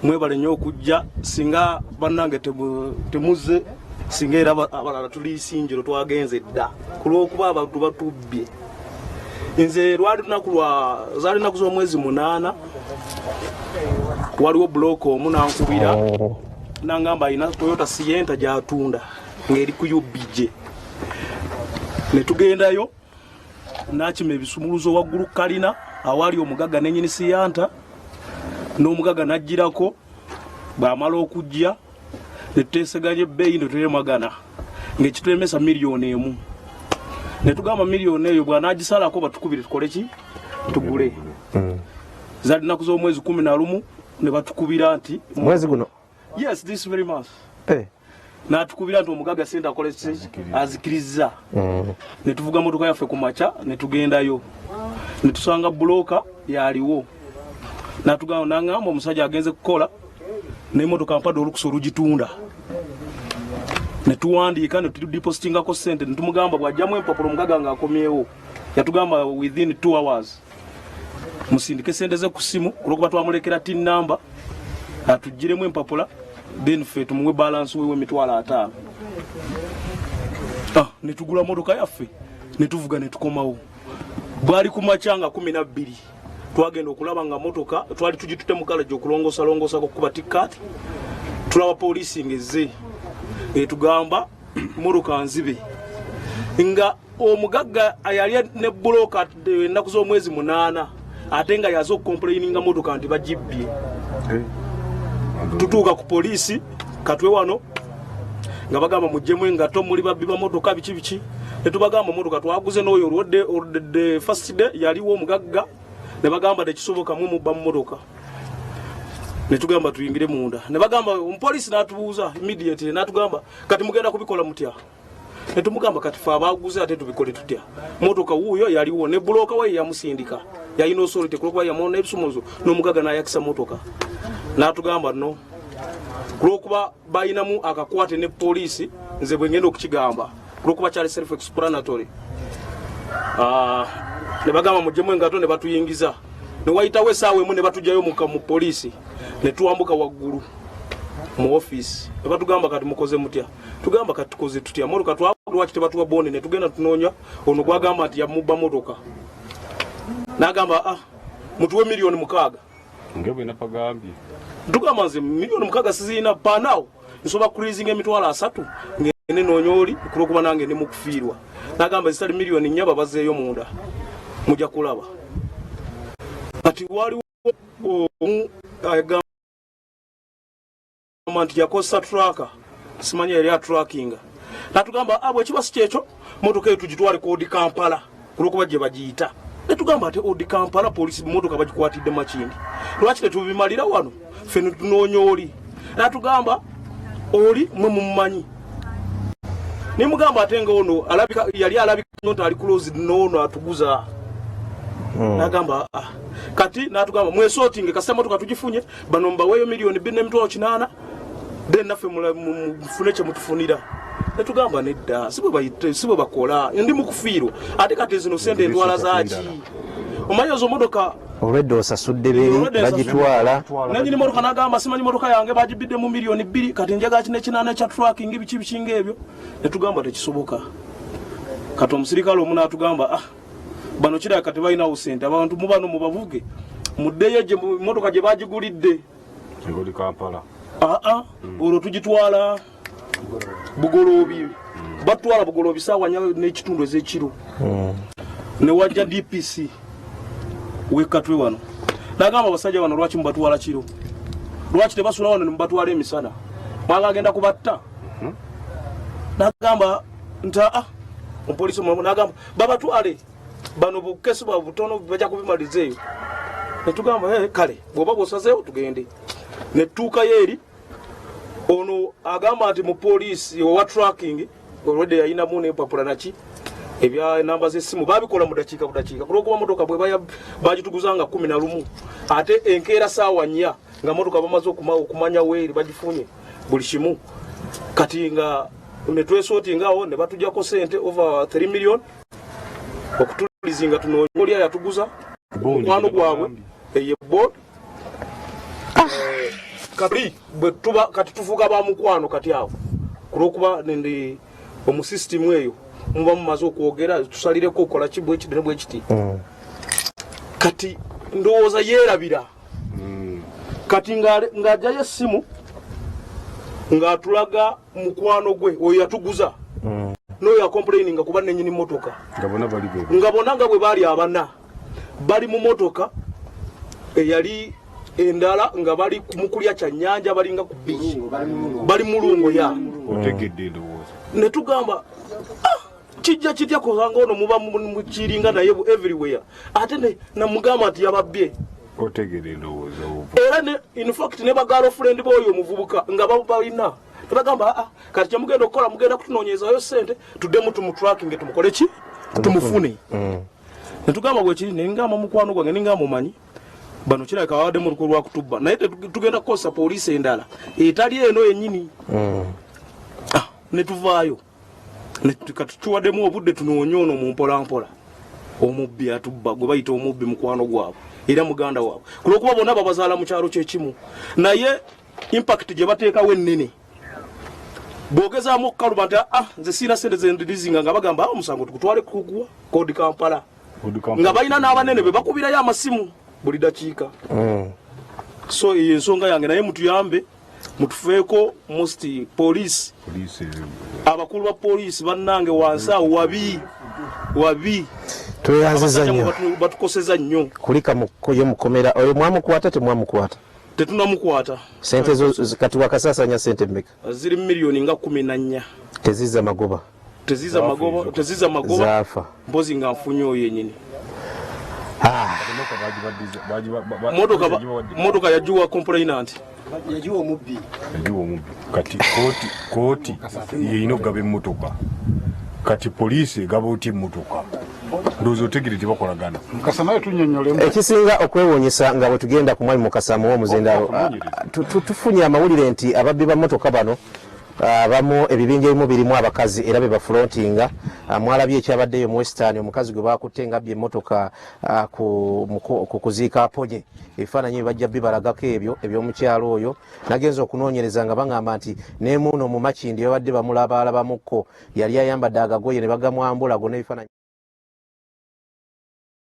mwebale nnyo okujja singa bannange temuze singa era abalala tuliisinjiro twagenze dda ku lw'okuba abantu batubbye. Nze zaali nnaku z'omwezi 8 waliwo bulooka omu nankubira nangamba alina Toyota Sienta gy'atunda ng'eri ku Obubbi. Ne tugendayo nakima ebisumuluzo waggulu kalina awali omugagga n'ennyini Sienta n'omugagga n'ajjirako bw'amala okujja ne tuteeseganya ebbeeyi ne tulemagana ng'ekitulemesa $1,000,000. Ne tugamba $1,000,000 eyo bw'anaagisalako batukubire tukole ki tugule. Zaali nnaku z'omwezi 11 ne batukubira nti mwezi guno yes this very month n'atukubira nti omugagga Sienta akole azikiriza. Ne tuvuga motoka yaffe ku makya ne tugendayo ne tusanga bulooka yaliwo. Nangamba omusajja agenze kukola n'emmotoka mpadde olukusa olugitunda. Ne tuwandiika ne tudipositingako ssente ne tumugamba bw'ajjamu empapula omugagga ng'akomyewo. Yatugamba within 2 hours musindike ssente ze ku ssimu olw'okuba twamulekera tin namba atugiremu empapula then ffe tumuwe balance wewe $50,000. Ne tugula motoka yaffe ne tuvuga ne tukomawo. Bwali ku makya nga 12 twagenda okulaba nga motoka twali tugitutte mu kalaji okulongoosako kuba tikkaati. Tulaba poliisi ngezze etugamba motoka nzibe nga omugagga yali ne bulooka ennaku z'omwezi 8 ate nga yaza okukomplaininga motoka nti bagibbye. Tutuuka ku poliisi katwe wano nga bagamba mujjemu engato muli babbi ba motoka biki ne tubagamba motoka twaguze n'oyo olwodde first day yaliwo omugagga ne bagamba tekisoboka mubba mu motoka. Ne tugamba tuyingire munda ne bagamba omupoliisi n'atubuuza immediately n'atugamba kati mugenda kubikola mutya. Ne tumugamba kati fe abaguze ate tubikole tutya. Motoka wuuyo yaliwo ne bulooka we yamusindika yalina authority kuba yamona ebisumuzo n'omugagga n'ayakisa motoka. N'atugamba no kulwokuba bayinamu akakwate ne poliisi nze bwe ngenda okukigamba kulwokuba kyali self explanatory. Ne bagamba mujjemu engato ne batuyingiza ne wayitawo essaawa emu ne batugyayo mu poliisi ne tuwambuka waggulu mu office ne batugamba kati mukoze mutya. Tugamba kati tukoze tutya motoka twalwaki tebatuwa bonde ne tugenda tunoonya ono gwagamba nti yamubba motoka. N'agamba mutuwe $6,000,000 ngebe napagambye. Tugamba nze $6,000,000 sizina panao nsoba cruising $300 ngene noonyoli kulwokuba nange ne mukufiirwa. N'agamba zitali $4,000,000 bazeeyo munda mujja kulaba. Kati waliwo agamba nti yakosa traka simanyi yali atrackinga. Natugamba bwekiba si kyekyo motoka eyo tugitwale ku Odi Kampala kulwokuba gye bagiyita. Ne tugamba ate Odi Kampala poliisi motoka bagikwatidde Makindi. Lwaki tetubimalira wano ffe ne tunoonya oli. Natugamba oli mwe mumumanyi. Ne mugamba ate nga ono yali alabika nti ali closed n'ono atuguza. Nagamba kati natugamba mwesotinge kasita motoka tugifunye bano mbaweeyo $2,800,000 then naffe mufune kye mutufunira. Ne tugamba nedda sibwe bakola ndi mukufiirwa ate kati zino sente entwala zaaki. Omanyi ezo motoka olwedde osasudde bagitwala. Nannyini motoka n'agamba simanyi motoka yange bagibidde mu $2,000,000 kati njaga kino ekinaana ekya tracking biki ng'ebyo. Ne tugamba tekisoboka. Kati omusirikale omu n'atugamba bano kiraga kati balinawo ssente abantu mubano mubavuge muddeyo gye motoka gye bagigulidde Odi Kampala. Olwo tugitwala Bugoloobi. Batwala Bugoloobi ssaawa 4 n'ekitundu ez'ekiro. Ne wajja DPC wekatwe wano n'agamba abasajja bano lwaki mubatwala kiro, lwaki tebasula wano ne mubatwala emisana, mwanga agenda kubatta. N'agamba nta omupoliisi n'agamba babatwale bano bukesi bwa butono bajja kubimaliza eyo. Ne tugamba kale bw'oba bw'osazeewo tugende. Ne tuukayo eri ono agamba nti mu police owa tracking already yayina mu n'empapula naki ebya namba z'essimu babikola mu dakiika kulwokuba motoka bwe bagituguzanga 11 ate enkeera saawa 4 nga motoka bamaze okumanya weeri bagifunye buli kimu kati nga netwesootingawo ne batujjako sente over 3 million okutulizinga tunoonya olya yatuguza mukwano gwabwe eye board kati tuvuga ba mukwano kati awo kulwokuba ndi omu system eyo muba mumaze okwogera tusalireko okola kibwe ekidene bwe kiti kati ndowooza yeerabira kati ng'ajjayo essimu ng'atulaga mukwano gwe oyo yatuguza n'oyo yakomplaininga kuba nenyini motoka nga bonna nga bwe baali abana bali mu motoka eyali endala nga bali mukulya kyannyanja balinga ku bichi bali mulungo ya ne tugamba kijja kozanga ono muba mukiringa naye everywhere ate namugamba nti yababbye era in fact ne bagirlfriend boyo omuvubuka nga balina tebagamba kati kyemugenda okukola mugenda kutunoonyezayo sente tuddemu tumutracking tumukole ki tumufune netugamba bwekiri nengamba mukwano gwange nengamba mumanyi bano kirabika bawaddemu olukwe lwa kutubba naye tugenda kukozesa poliisi endala etali eno yennyini netuvaayo katuwaddemu obudde tunoonye ono mu mpolampola omubbi atubba gwe bayita omubbi mukwano gwabwe era muganda waabwe kulwokuba bonna babazaala mu kyalo kyekimu naye impact gye bateekawo ennene bwogezaamu okukaluba nti nze siina sente zendirizinga nga bagamba omusango tukutwale kugwa kodi kampala nga balina n'abanene be bakubirayo amasimu buli dakiika so eyo ensonga yange naye mutuyambe mutufeeko most police abakulu ba police bannange wansi awo wabi tweyanziza nnyo batukoseza nnyo kulika yo mukomera oyo mwamukwata temwamukwata tetunamukwata sente zo kati wakasasanya sente mmeka ziri milioni nga 14 teziza magoba zaafa mpozi nga nfunye oyo yennyini motoka yajuwa complainant yajuwa omubbi kati kooti yeyina okugaba emmotoka kati poliisi egaba oti emmotoka ndowooza otegere tebakolagana Mukasa naye tunnyonnyolemu ekisinga okwewuunyisa nga bwe tugenda ku mwami Mukasa mu w'omuzindalo tufunye amawulire nti ababbi ba mmotoka bano abamu ebibinja ebimu birimu abakazi era be bafulontinga mwalabye ekyabaddeyo mu western omukazi gwe bakutte nga abbye emmotoka ku kuziika aponye ebifaananyi bajja bibalagako ebyo eby'omukyalo oyo nagenza okunoonyereza nga baŋŋamba nti nemuuno mu Makindi babadde bamulabaalabamukko yali ayambadde agagoye ne bagamwambula gonna ebifaananyi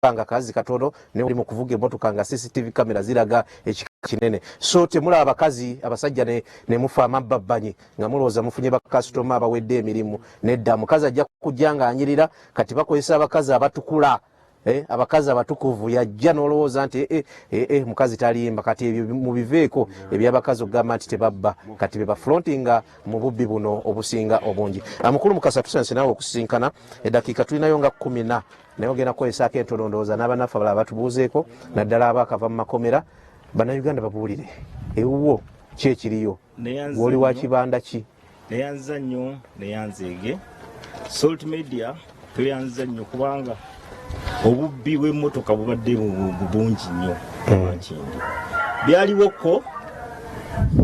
nga kazi katono ne uli mu kuvuga emmotoka nga CCTV kamera ziraga ekika kinene so temulaba abakazi abasajja ne mufa amababbanyi nga mulowooza mufunye bakasitoma abawedde emirimu nedda mukazi ajja kujja nga anyirira kati bakozesa abakazi abatukula abakazi abatukuvu yajja n'olowooza nti mukazi talimba kati ebyo mubiveeko ebyabakazi okugamba nti tebabba kati be bafrontinga mu bubbi buno obusinga obungi amukulu Mukasa tusense naawe okusisinkana eddakiika tulinayo nga 10 naye ogenda kukozesaako entono ndowooza n'abanaffe abalala batubuuzeeko naddala abaakava mu makomera bannayuganda babuulire ewuwo ki ekiriyo gw'oli wa kibanda ki neyanziza nnyo neyanzeege salt media tweyanziza nnyo kubanga obubbi bw'emmotoka bubadde bungi nnyo Makindi byaliwoko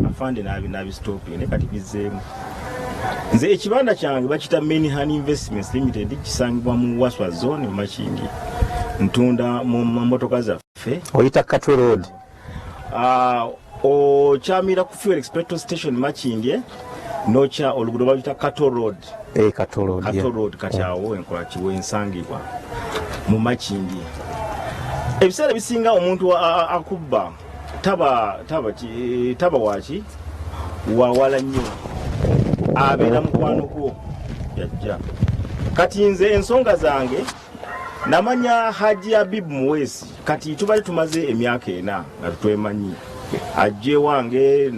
afande nabistopinge ne kati bizeemu nze ekibanda kyange bakita Manhan Investments Limited kisangibwa mu Waswa Zone mu Makindi ntunda mu mmotoka zaffe oyita Cattle Road okyamira ku Fuel Express Station Makindi nocha oluguudo bayita Cattle Road Cattle Road kati awo enkola kiwensangibwa mu Makindi ebiseera bisinga omuntu akubba taba waki wawala nnyo abeera mukwano gwo yajja kati nze ensonga zange namanya Haji Habib Muwesi kati tubali tumaze emyaka 4 nga tutwemanyi ajje wange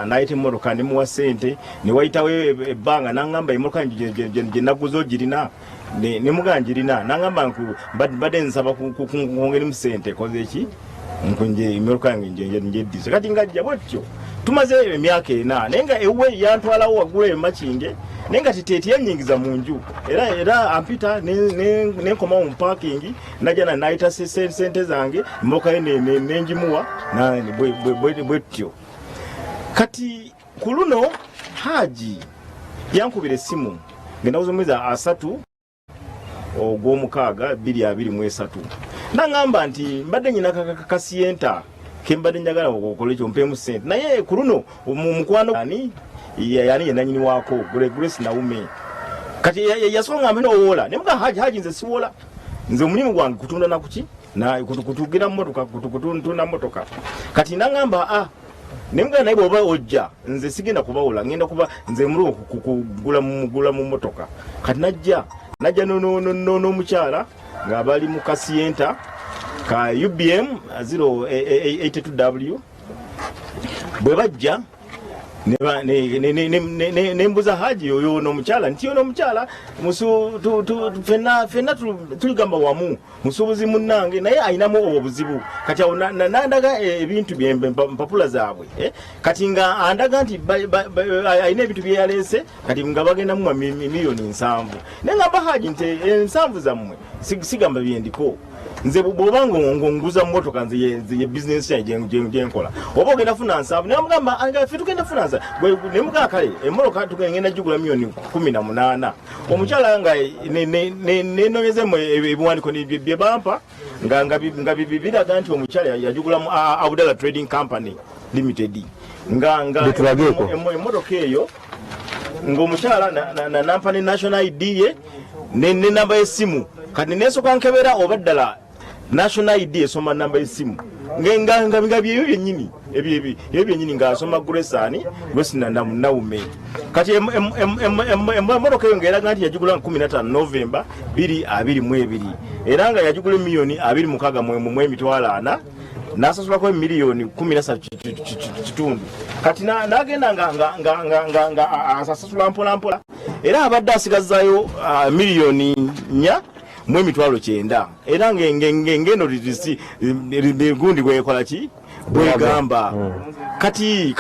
naite emmotoka ne muwa sente ne wayitawo ebbanga nangamba emmotoka gye naguzo girina ne muganjirina nangamba badde nsaba kungeri mu sente koze ki nkunje immotoka yange nje dise kati ngajja bwetyo tumaze emyaka 4 nenga ewe yantwalawo wagula emakinde nenga titeti yenyingiza mu nju era ampita ne koma mu parking naja na naita sente zange mmoka nenjimuwa na bwetyo kati kuluno Haji yankubira essimu ngenda kuzomeza 3 ogw'omukaaga 2023 nangamba nti mbadde nyina kakasienta kembadde njagala okukole ekyo mpemu sente naye kuluno mukwano yani yenanyini wako Grace Naume kati yasonga amene owola nemuga Haji nze siwola nze omulimu gwange kutunda nakuki na kutugira mmotoka kutunda mmotoka kati nangamba nemuga naye bwoba ojja nze sigenda kubawula ngenda kuba nze mulu kugula mu mmotoka kati najja n'omukyala ng'abali mu kasienta ka UBM 082W bwe bajja nembuza Haji oyo n'omukyala nti ono omukyala fenna tuligamba wamu musuubuzi munnange naye ayinamu obuzibu kati awo nandaga ebintu mpapula zaabwe kati nga andaga nti ayina ebintu byeyaleese kati nga bagendamu miliyoni 7 naye ngamba Haji nti 7 zammwe sigamba byendiko nze bwobanga nguza mmotoka nze ye business yange gyenkola oba ogenda funa nsavu namugamba ffe tugenda funa nsavu nemugaa kale emmoloka tugenda jugula miliyoni 18 omukyala nga nenonyezemu ebiwandiiko bye bampa nga biraga nti omukyala yajugulamu Abdallah Trading Company Limited nga emmotoka eyo ng'omukyala nampa ne national ID ye ne namba y'essimu kati nesooka nkebera oba ddala national ID esoma namba y'essimu nga byebyo byennyini ebyo byennyini ng'asoma Grace Naume kati emmotoka eyo ng'eraga nti yagigula 15 Novemba 2022 era nga yagigula miliyoni 26,4 nasasulako miliyoni 13 kati nagenda nga asasula mpola era abadde asigazzayo miliyoni 4,900 era ngendo gundi bwekola ki bwegamba kati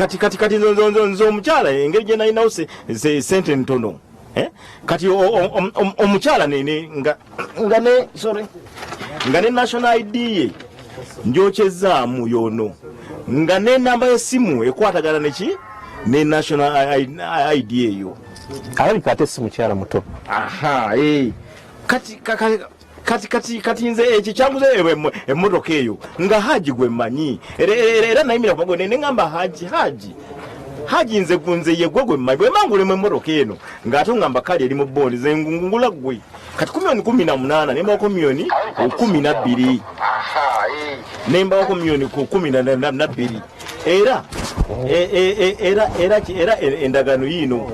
nze omukyala engeri gye nalinawo sente ntono kati omukyala nga ne national ID ye njokyezaamu yono nga n'enamba y'essimu ekwatagana neki ne national ID eyo alabika ate si mukyala muto kati nze ekyo kyanguze emmotoka eyo nga Haji gwe mmanyi era nayimira kubago neŋŋamba Haji nze yegwe gwe mmanyi bwe mangulemu emmotoka eno ng'ate ngamba kali eri mu bondi ze ngungula gwe kati 18 nembawako miliyoni 12 nembawako miliyoni 12 era endagano yino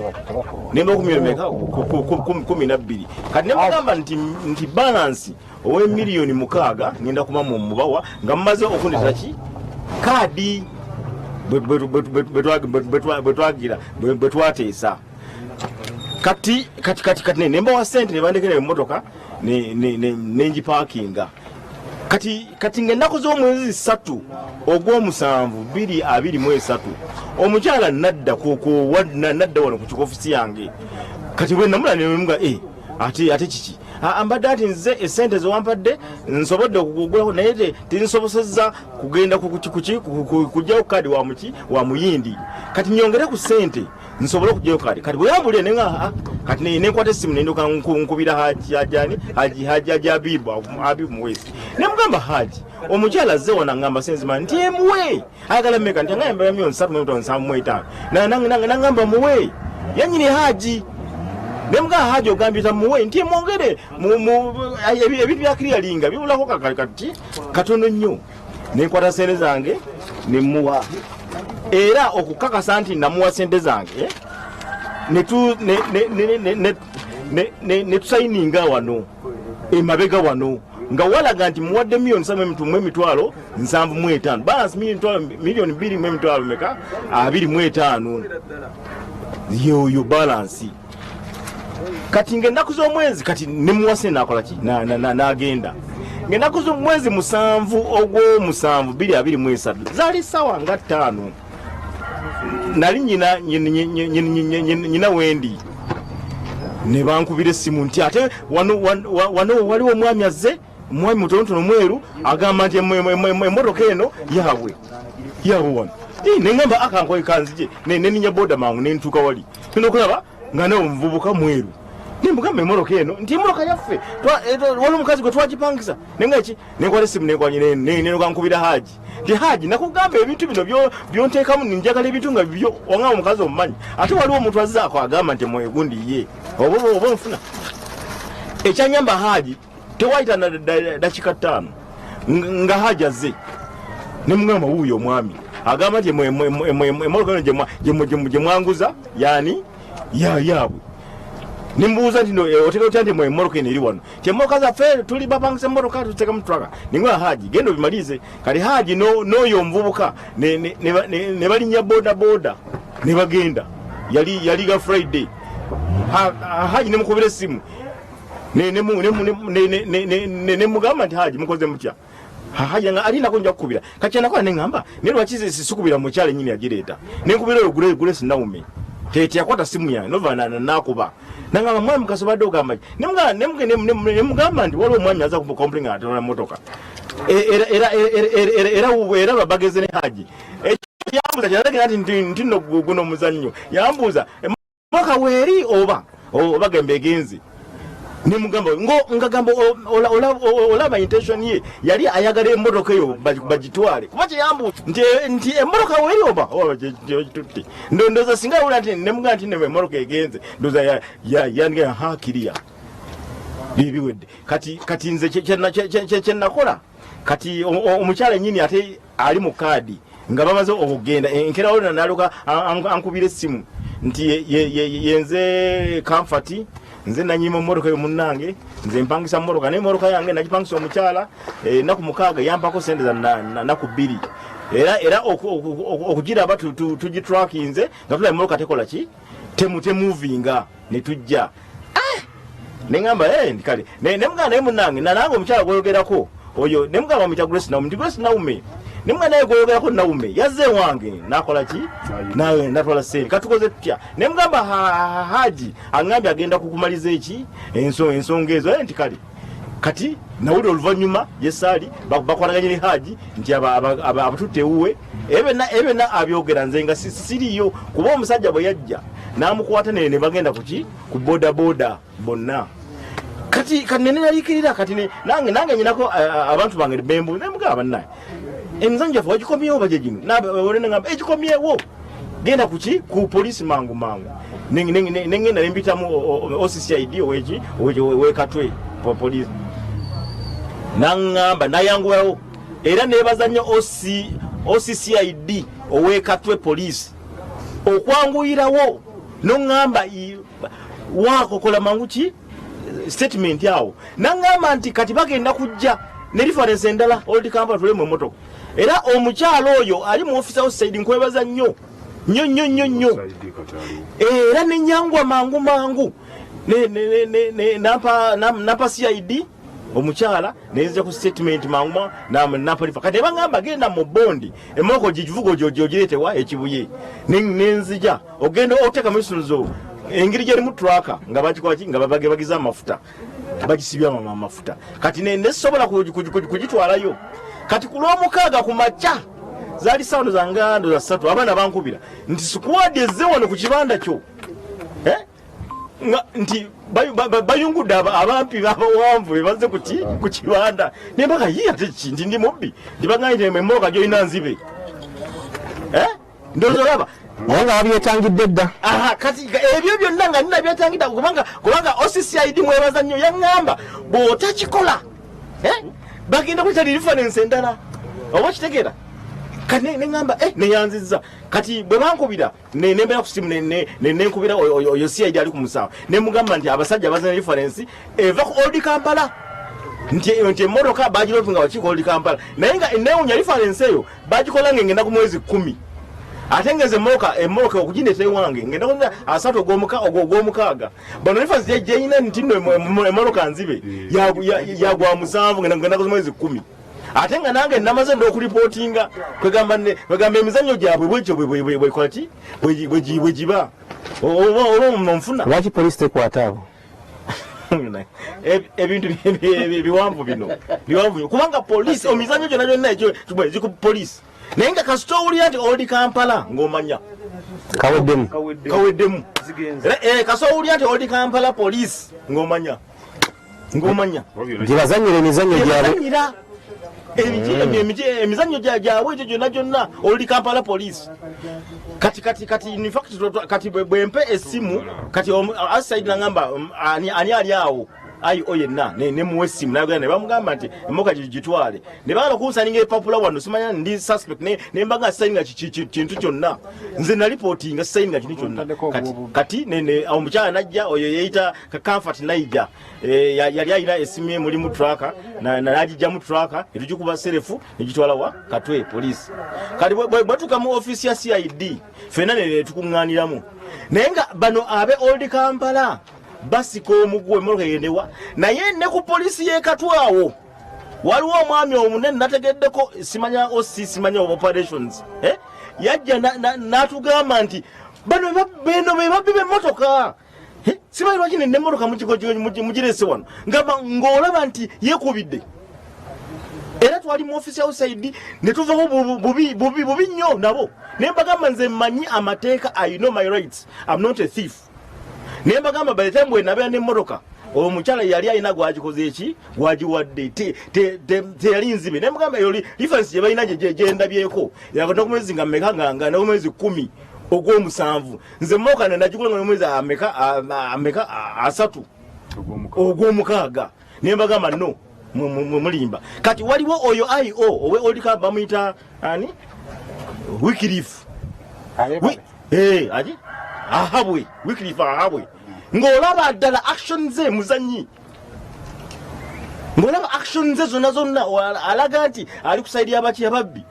nembawako miliyoni 12 kati nemugamba nti balance ow'emiliyoni 6 ngenda kuba mubawa nga mumaze okundetera ki kaadi bwetwateesa kati nembawa sente nebandekera emmotoka nengipakinga kati ng'ennaku z'omwezi 3 ogw'omusanvu 2023 omukyala nadda wano ku kikofisi yange kati bwe namula nemuga ate kiki ambadde nze esente zewampadde nsobodde okugulako naye tinsobosezza kugenda kujjayo kaadi wa muyindi kati nyongere ku sente nsobole okujjayo kaadi kati bwe yambulire nenga kati nenkwata essimu nenduka nkubira Haji Abibu Mwezi nemugamba Haji omukyala azze wana ngamba senzima nti emuwe ayagala mmeka nti angayambala miliyoni 3,75 nangamba muwe yanyini Haji nemuga Haji ogambita muwe nti mwongere ebintu bya clearinga bibulako kati katono nnyo nenkwata sente zange nemuwa era okukakasa nti namuwa sente zange netusayininga wano emabega wano nga walaga nti muwadde miliyoni 7,75 balance miliyoni 2,500 25 yoyo balance kati ng'ennaku z'omwezi kati nemuwase nakola ki nagenda ngenaku mwezi musanvu ogwo musanvu 2023 zali sawa nga 5 nali nyina wendi ne bankubira essimu nti ate wano waliwo omwami azze omwami mutonotono mweru agamba nti emmotoka eno yawe wano neŋŋamba akankoye kanzije neninya boda mangu nentuuka wali tinokulaba nga nawe omuvubuka mweru nimugamba emmotoka eno nti emmotoka yaffe waliwo omukazi gwe twagipangisa nengaki nenkwata essimu nenkankubira Haji nti Haji nakugamba ebintu bino byonteekamu ninjagala ebintu nga byo wanga omukazi omumanyi ate waliwo omuntu azzaako agamba nti mwegundi ye oba nfuna ekyanyamba Haji tewayita dakika 5 nga Haji azze nemugamba wuuyo omwami agamba nti emmotoka eno gye mwanguza yani yaabwe nimbuuza nti otegeka otya nti emmotoka eno eri wano ti emmotoka zaffe tuli bapangisa emmotoka tuteka mu traka ningoya Haji genda obimalize kati Haji n'oyo omuvubuka ne balinnya boda ne bagenda yali ga Friday Haji nemukubira essimu nemugamba nti Haji mukoze mutya Haji nga alinako nja kukubira kati nakola neŋŋamba naye lwaki sikubira mukyala nnyini yagireeta nenkubira oyo Grace Naume teyakwata simu yange nova nakuba nangamba mwami mukasobadde ogamba nemugamba nti waliwo omwami aza kukomplain atola motoka era babageze ne Haji yambuuza kyalagera nti nno guno omuzannyo yambuuza emmotoka weeri oba gembe egenze nimugamba ngagamba olaba intention ye yali ayagala emmotoka eyo bagitwale kuba kyeyambuuza nti emmotoka weeri oba gitutte ndowooza singa awula nti nemugamba nti emmotoka egenze ndowooza yandiga hakiriya bibiwedde kati nze kyenakola kati omukyala nnyini ate ali mu kaadi nga bamaze okugenda enkerawolina naluka ankubira essimu nti yenze Comfort nze nanyima mmotoka yo munnange nze mpangisa mmotoka naye mmotoka yange nagipangisa omukyala naku 6 yampako sente za naku 2 era okugiraba tugitrakinze nga tulaba emmotoka tekola ki temuvinga ne tujja neŋŋamba ndikale nemugamba naye munnange nanange omukyala gwoyogerako oyo nemugamba omuyita Grace Naume nimwe naye gwoyogerako Naume yazze wange nakola ki nawe natwala sente katukoze tutya nemugamba Haji aŋŋambye agenda kukumaliza eki ensonga ezo nti kati nawulira oluvannyuma yesaali bakwataganye ne Haji nti abatutte ewuwe ebena abyogera nze nga siriyo kuba omusajja bwe yajja n'amukwata ne bagenda ku boda bonna kati nene nalikirira kati nange nyinako abantu bange bembu nemugamba bannaye emizanyo gyaffe wagikomyewo baje gino naŋŋamba egikomyewo genda ku polisi mangu nengenda nembitamu OCCID owekatwe polisi naŋŋamba nayanguwawo era nebaza nnyo OCCID owekatwe polisi okwanguyirawo noŋŋamba wakokola mangu ki statement yawo naŋŋamba nti kati bagenda kujja ne reference endala Old Kampala tulemu emmotoka era omukyalo oyo ali mu office outside nkwebaza nnyo era nenyangwa mangu napa CID omukyala nezija ku statement mangu napalifa kati bangamba genda mu bondi emoko givugo jogiretewa ekibuye nenzija ogenda oteka misunzo engiri gyeri mu traka nga bakikwaki nga babagiza amafuta bagisibya amafuta kati nesobola kugitwalayo kati ku Lwomukaaga ku makya zali sound za ngando za 3 abaana bankubira nti squad ezze wano ku kibanda kyo nti bayungudde abampi bawanvu baze ku kibanda nembaka ate kindi ndi mubbi ndibaganyite emmotoka gyolina nzibe ndozolaba nga wabyetangidde dda kati ebyo byonna nga nina byetangidde kubanga OCCID mwebaza nnyo yaŋŋamba bw'otakikola bagenda kwetali reference endala oba kitegeera kati neŋŋamba neyanzizza kati bwe bankubira nembera ku simu nenkubira oyo CID ali ku musawa nemugamba nti abasajja bazana reference eva ku Old Kampala nti emmotoka bagirovinga wakiiko Old Kampala naye nga enewunya reference eyo bagikola ng'engenda ku mwezi 10 atengeze emoka okugindeta ewange ngenda kuza asatu ogwomukaaga bano nifasi jeyina ntino emoloka nzibe yagwa 7 ngenda kuza mwezi 10 ate nga nange namaze nd'okuripotinga kwegamba emizannyo gyabwe bwekyo bwekolaki bwegiba oba nfuna lwaki poliisi tekwata abo ebintu biwanvu bino kubanga poliisi emizannyo gyonna gyonna ekyo ziku poliisi naye nga kasita owulira nti oli Kampala ng'omanya kaweddemu kasita owulira nti oli Kampala poliisi ng'omanya gyebazanyira emizannyo gyabwe emizannyo gyabwe ekyo gyonna oli Kampala poliisi kati in fact kati bwempe essimu kati aside nangamba ani ali awo ayo yenna ne muwe essimu nagenda ne bamugamba nti emoka gitwale ne bagala kunsaninga epapula wano simanya ndi suspect ne mbaga sayininga kintu kyonna nze na reportinga sayininga kintu kyonna kati ne omukyala najja oyo yeyita Comfort Niger yali ayina essimu mulimu tracker najijja mu tracker etugikuba serefu negitwala wa Katwe police kati bwatuka mu office ya CID fena ne tukuŋŋaaniramu naye nga bano abe Old Kampala basika omugwe moloka yendewa naye ne ku poliisi y'ekatwawo waliwo omwami omunene nategeddeko simanya OC simanya operations yajja n'atugamba nti bano bebabbi b'emmotoka simanyi lwaki n'emmotoka mugirese wano ng'olaba nti yeekubidde era twali mu office ya USAID ne tuvako bubi nnyo nabo naye mbagamba nze mmanyi amateeka I know my rights I'm not a thief naye mbagamba by the time bwe nabeera n'emmotoka omukyala yali alina gwagikoze eki gwagiwadde teyali nzibe naye mbagamba eyo reference gye balina gyendabyeko yakoda ku mwezi nga mmeka nga ne mwezi 10 ogw'omusanvu nze mmotoka nagigula nga mwezi ameka 3 ogw'omukaaga naye mbagamba no mulimba kati waliwo oyo IO owe Old Kampala bamuyita ani Wycliffe aji ahabwe Wycliffe ahabwe ng'olaba ddala action ze muzanyi ng'olaba action ze zonna alaga nti ali kusaidia abaki ababbi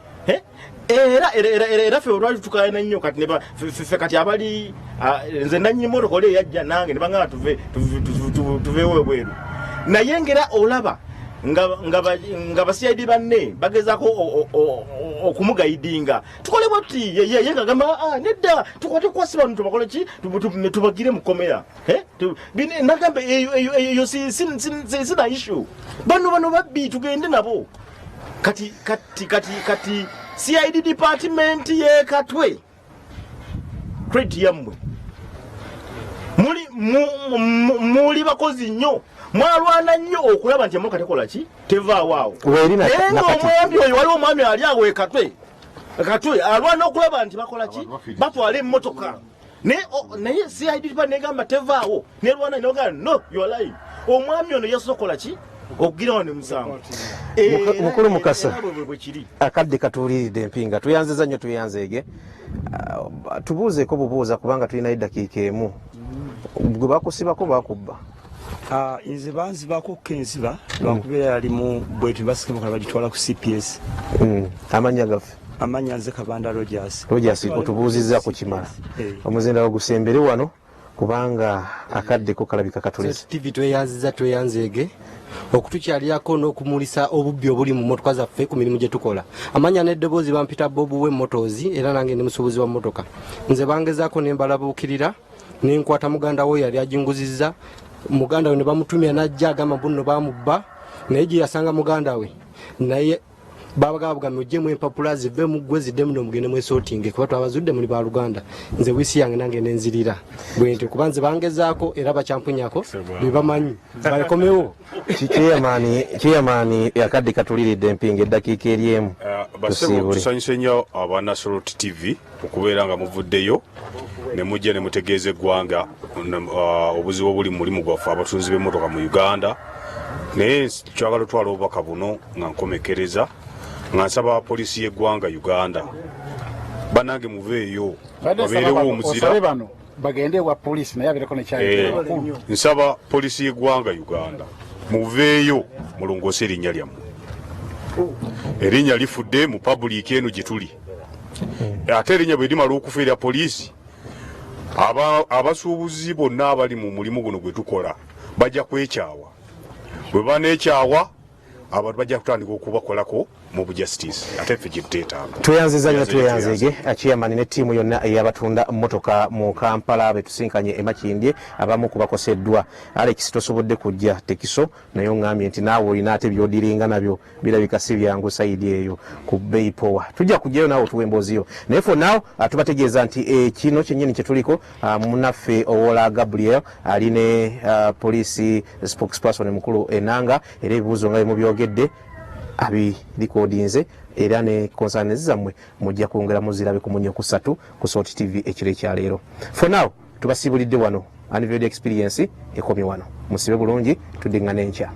era ffe olwali tukaayana nnyo kati ffe kati abali nze nannyini motoka oli eyajja nange ne bangana tuveewo ebweru naye ngera olaba nga basiyidi banne bagezaako okumugayidinga tukolebwa tuti ye ngagamba nedda tukwate kwasi bano tubakole ki tubagire mukomera nagamba eyo sina issue bano babbi tugende nabo kati CID department ye Katwe credit yammwe muli bakozi nnyo mwalwana nnyo okulaba nti emoka tekola ki tevaawo omwami oyo waliwo omwami ali awo Katwe alwana okulaba nti bakola ki batwala emmotoka naye CID department negamba tevaawo nerwana noga no you are lying omwami ono yasokola ki okugirawo ne musango mukulu Mukasa akadde katuuliridde empinga tuyanziza nnyo tuyanzeege tubuuzeeko bubuuza kubanga tulina eddakiika emu gwe bakusibako bakubba nze banzibako kenziba lwakubeera yalimu bwetu basikabakala bagitwala ku CPS amanya gaffe amanya nze Kabanda Rogers otubuuzizza ku kimala omuzindalo gusembere wano kubanga akaddeko kalabika katulese TV tweyanzeege okutukyalirako n'okumulisa obubbi obuli mu motoka zaffe ku mirimu gye tukola amanya n'eddoboozi bampita Bobu w'emmotozi era nange ndi musuubuzi wa mmotoka nze bangezaako ne mbalabuukirira ne nkwata muganda we yali ajinguzizza muganda we ne bamutumya n'ajja agamba bunno bamubba naye gye yasanga muganda we naye babagabugambye ojjemu empapula zive mu ggwe ziddemu n'omugende mwesootinge kuba twabazudde muli ba Luganda nze wiisi yange nange nenzirira bwe nti kuba nze bangezaako era bakyampunyako bebamanyi bakomewo kiyamaani yakadde katuliridde empinga eddakiika eri emu tusanyuse nnyo aba National TV okubeera nga muvuddeyo ne mujja ne mutegeeza eggwanga obuzibu obuli mu mulimu gwaffe abatunzi b'emmotoka mu Uganda naye kyagala otwala obubaka buno nga nkomekereza nga nsaba poliisi y'eggwanga Uganda banange muveeyo babeerewo omuzira bano bagende wa poliisi naye abireko nekyayo nsaba poliisi y'eggwanga Uganda muveeyo mulongoose erinnya lyammwe erinnya lifudde mu public eno gye tuli ate erinnya bwe limala okufiira poliisi abasuubuzi bonna abali mu mulimu guno gwe tukola bajja kwekyawa bwe baneekyawa abantu bajja kutandika okubakolako mu bujustice ate ffe gyetuteetaaga. Tweyanziza nnyo tweyanzege chairman ne ttiimu yonna eyabatunda mmotoka mu Kampala betusinkanye emakindye abamu kubakoseddwa. Alex tosobodde kujja tekiso naye oŋŋambye nti naawe olina ate byodiringa nabyo birabika si byangu sayidi eyo ku bbeeyi powa. Tujja kujjayo naawe otuwa embooziyo naye fo naawe tubategeeza nti kino kyennyini kye tuliko munaffe Owola Gabriel ali ne poliisi spokesperson mukulu Enanga era ebibuuzo nga bye mubyogedde abirikodinze era ne konsanezi zammwe mujja kwongera muzirabe ku Munyo ku 3 ku Salt TV ekiro ekyaleero. For now tubasiibulidde wano Unveiled Experience ekomye wano musibe bulungi tudingana enkya.